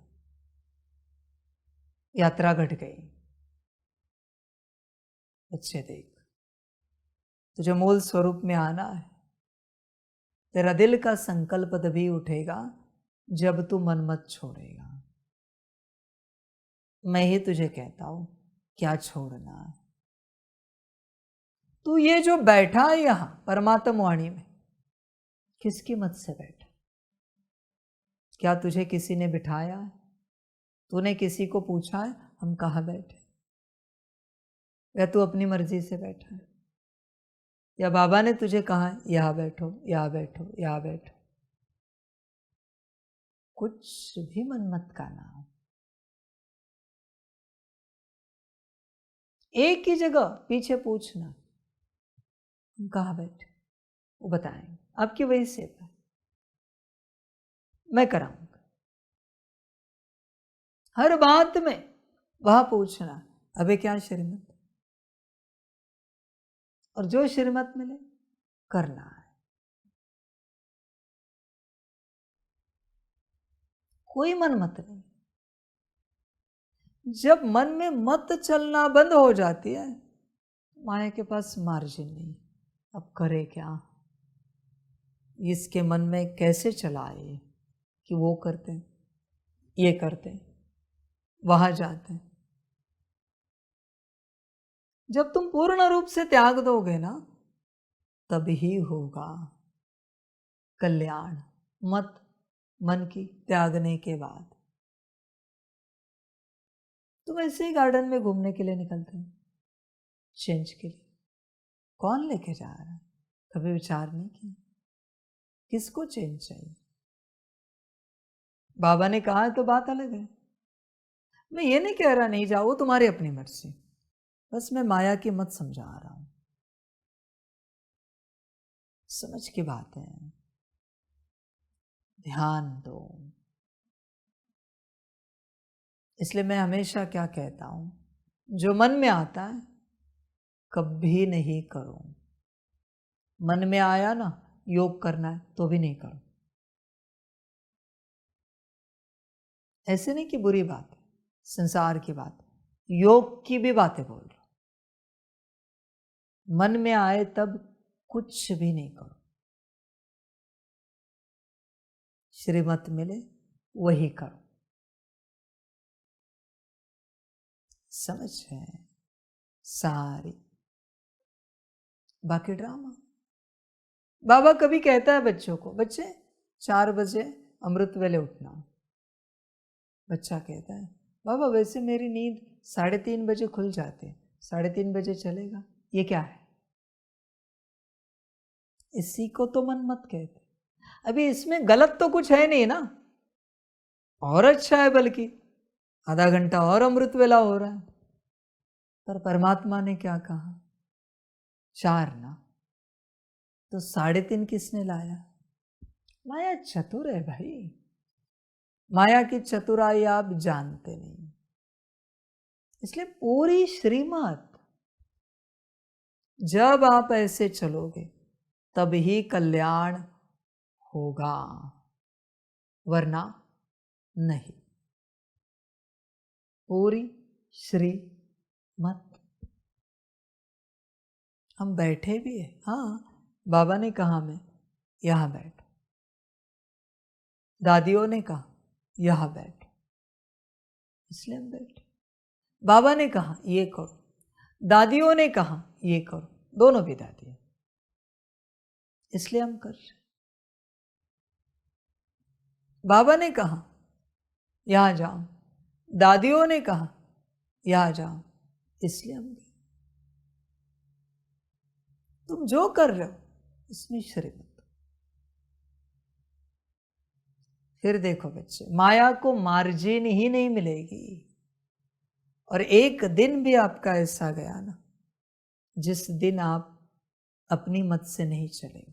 यात्रा घट गई। अच्छे देख, तुझे मूल स्वरूप में आना है। तेरा दिल का संकल्प तभी उठेगा जब तू मन मत छोड़ेगा। मैं ही तुझे कहता हूं क्या छोड़ना है। तू ये जो बैठा है यहां परमात्म वाणी में, किसकी मत से बैठा? क्या तुझे किसी ने बिठाया है? तूने किसी को पूछा है हम कहाँ बैठे? या तू अपनी मर्जी से बैठा है? या बाबा ने तुझे कहा यहां बैठो, यहां बैठो, यहां बैठो? कुछ भी मन मत का नाम। एक ही जगह पीछे पूछना हम कहाँ बैठे, वो बताएंगे। आपकी वही सेवा मैं कराऊंगा। हर बात में वहां पूछना अबे क्या श्रीमत, और जो श्रीमत मिले करना है। कोई मन मत नहीं। जब मन में मत चलना बंद हो जाती है, माया के पास मार्जिन नहीं। अब करे क्या? इसके मन में कैसे चलाए कि वो करते, ये करते, वहां जाते। जब तुम पूर्ण रूप से त्याग दोगे ना, तभी होगा कल्याण। मत मन की त्यागने के बाद तुम ऐसे ही गार्डन में घूमने के लिए निकलते हो, चेंज के लिए। कौन लेके जा रहा है? कभी विचार नहीं किया किसको चेंज चाहिए? बाबा ने कहा है तो बात अलग है। मैं ये नहीं कह रहा नहीं जाओ, वो तुम्हारी अपनी मर्जी। बस मैं माया की मत समझा रहा हूं। समझ की बात है, ध्यान दो। इसलिए मैं हमेशा क्या कहता हूं, जो मन में आता है कभी नहीं करो। मन में आया ना योग करना है तो भी नहीं करो। ऐसे नहीं कि बुरी बात है, संसार की बात, योग की भी बातें बोल रहा हूं। मन में आए तब कुछ भी नहीं करो। श्रीमत मिले वही करो। समझ है सारी। बाकी ड्रामा। बाबा कभी कहता है बच्चों को, बच्चे 4 बजे अमृत वेले उठना। बच्चा कहता है बाबा वैसे मेरी नींद 3:30 बजे खुल जाती है, 3:30 बजे चलेगा? ये क्या है? इसी को तो मन मत कहते। अभी इसमें गलत तो कुछ है नहीं ना, और अच्छा है, बल्कि आधा घंटा और अमृत वेला हो रहा है। पर परमात्मा ने क्या कहा? 4 ना, तो 3:30 किसने लाया? माया चतुर है भाई। माया की चतुराई आप जानते नहीं, इसलिए पूरी श्रीमत जब आप ऐसे चलोगे तब ही कल्याण होगा, वरना नहीं। पूरी श्रीमत। हम बैठे भी हैं, हाँ, बाबा ने कहा मैं यहाँ बैठ, दादियों ने कहा यहाँ बैठ, इसलिए हम बैठे। बाबा ने कहा ये करो, दादियों ने कहा ये करो, दोनों भी दादियाँ, इसलिए हम कर रहे। बाबा ने कहा यहाँ जाओ, दादियों ने कहा यहाँ जाओ, इसलिए हम गए। तुम जो कर रहे हो उसमें श्रीमत। फिर देखो बच्चे, माया को मार्जिन ही नहीं मिलेगी। और एक दिन भी आपका ऐसा गया ना जिस दिन आप अपनी मत से नहीं चले,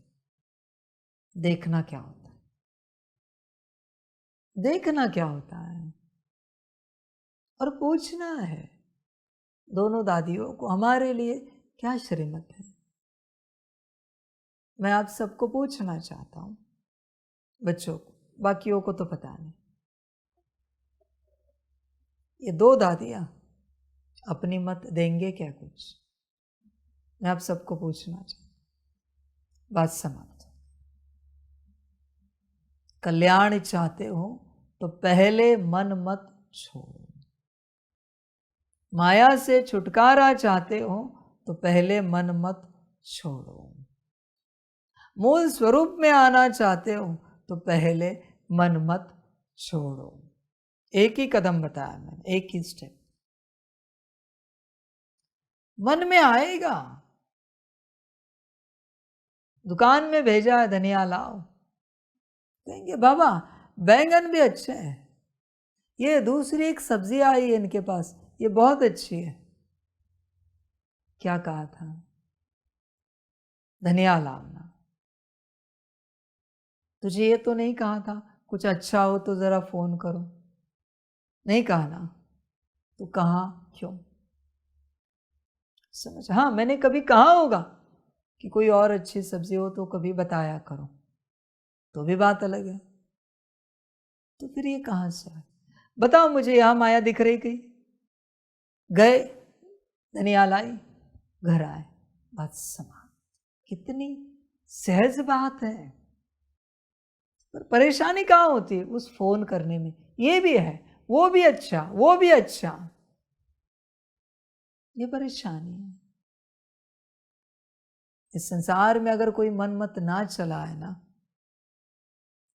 देखना क्या होता है, देखना क्या होता है। और पूछना है दोनों दादियों को, हमारे लिए क्या श्रीमत है। मैं आप सबको पूछना चाहता हूं, बच्चों को, बाकियों को तो पता नहीं। ये दो दादियां अपनी मत देंगे क्या कुछ? मैं आप सबको पूछना चाहता हूं, बात समाप्त। कल्याण चाहते हो तो पहले मन मत छोड़ो। माया से छुटकारा चाहते हो तो पहले मन मत छोड़ो। मूल स्वरूप में आना चाहते हो तो पहले मन मत छोड़ो। एक ही कदम बताया मैंने, एक ही स्टेप। मन में आएगा। दुकान में भेजा है धनिया लाओ, कहेंगे बाबा बैंगन भी अच्छे हैं, ये दूसरी एक सब्जी आई है इनके पास, ये बहुत अच्छी है। क्या कहा था? धनिया लाना। तुझे ये तो नहीं कहा था कुछ अच्छा हो तो जरा फोन करो? नहीं कहा ना, तो कहा क्यों? समझ? हाँ, मैंने कभी कहा होगा कि कोई और अच्छी सब्जी हो तो कभी बताया करो, तो भी बात अलग है। तो फिर ये कहां से आए? बताओ मुझे, यहां माया दिख रही कहीं? गए, धनिया लाई, घर आए, बात समाप्त। कितनी सहज बात है। पर परेशानी कहाँ होती है? उस फोन करने में। ये भी है, वो भी अच्छा, वो भी अच्छा, ये परेशानी है। इस संसार में अगर कोई मन मत ना चला है ना,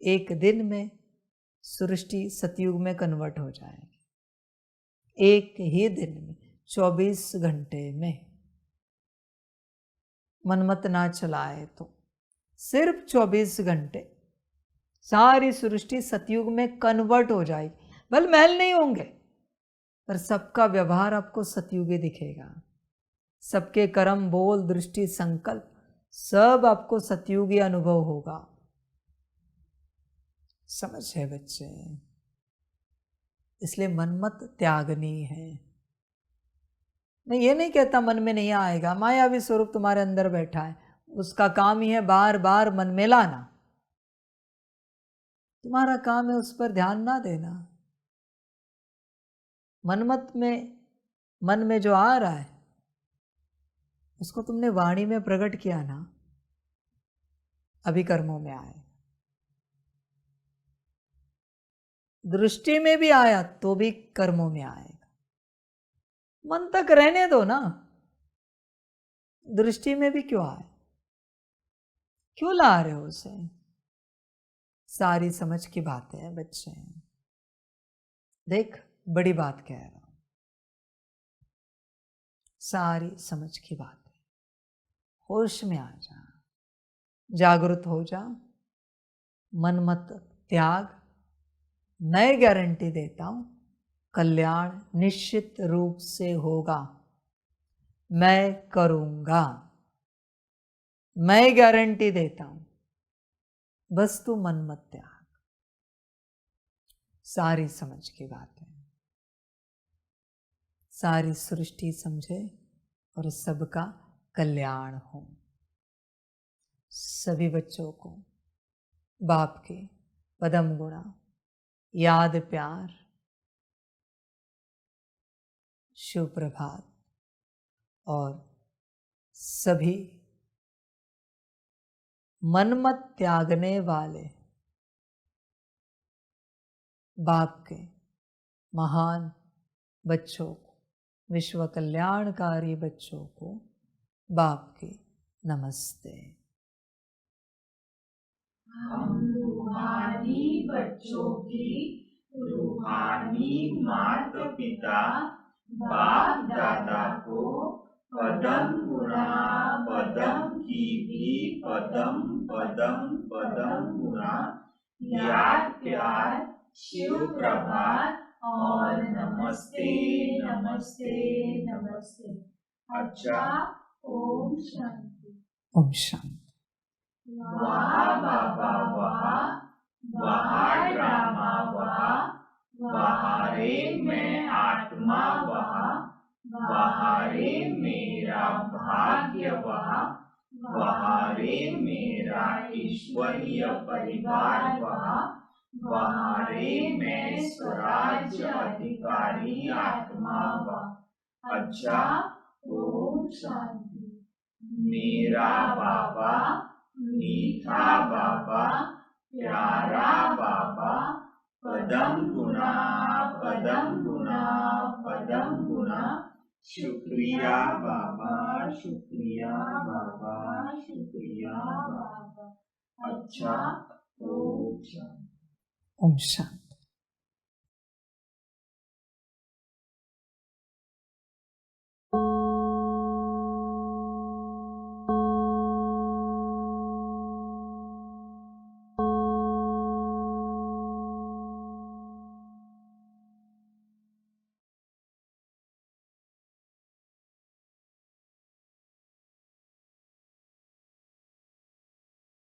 एक दिन में सृष्टि सतयुग में कन्वर्ट हो जाएगी। एक ही दिन में, 24 घंटे में। मन मत ना चलाए तो सिर्फ 24 घंटे सारी सृष्टि सतयुग में कन्वर्ट हो जाएगी। भले महल नहीं होंगे, पर सबका व्यवहार आपको सतयुगी दिखेगा। सबके कर्म, बोल, दृष्टि, संकल्प सब आपको सतयुगी अनुभव होगा। समझ है बच्चे? इसलिए मन मत त्यागनी है। मैं ये नहीं कहता मन में नहीं आएगा, मायावी स्वरूप तुम्हारे अंदर बैठा है, उसका काम ही है बार बार मन में लाना। तुम्हारा काम है उस पर ध्यान ना देना। मनमत में, मन में जो आ रहा है उसको तुमने वाणी में प्रकट किया ना, अभी कर्मों में आए। दृष्टि में भी आया तो भी कर्मों में आएगा। मन तक रहने दो ना, दृष्टि में भी क्यों आए? क्यों ला रहे हो उसे? सारी समझ की बातें हैं बच्चे। देख, बड़ी बात कह रहा हूं, सारी समझ की बात है। होश में आ जा, जागृत हो जा, मन मत त्याग। मैं गारंटी देता हूं कल्याण निश्चित रूप से होगा। मैं करूंगा, मैं गारंटी देता हूं। बस तू मन मत त्याग। सारी समझ की बात है। सारी सृष्टि समझे और सबका कल्याण हो। सभी बच्चों को बाप के पदम गुणा याद प्यार शुभ प्रभात और सभी मनमत त्यागने वाले बाप के महान बच्चों को, विश्व कल्याणकारी बच्चों को बाप के नमस्ते। हम रूहानी बच्चों की रूहानी माता पिता बाप दादा को पदम गुणा पदम की भी पदम पदम पदम गुणा याद प्यार शिव प्रभात और नमस्ते नमस्ते नमस्ते। अच्छा, ओम शांति। ओम शांति। वाह बाबा वाह, वाह ड्रामा वाह, वाह रे मैं आत्मा वाह, वाह रे मेरा भाग्य वाह, वाह रे मेरा ईश्वरीय परिवार वाह, वाह रे मैं स्वराज्य अधिकारी आत्मा वाह। अच्छा, ओम शांति। मेरा बाबा मीठा बाबा प्यारा बाबा पदम गुणा पदम गुणा पदम गुणा। शुक्रिया बाबा शुक्रिया बाबा शुक्रिया बाबा। अच्छा, ओम शांति। ओम शांति।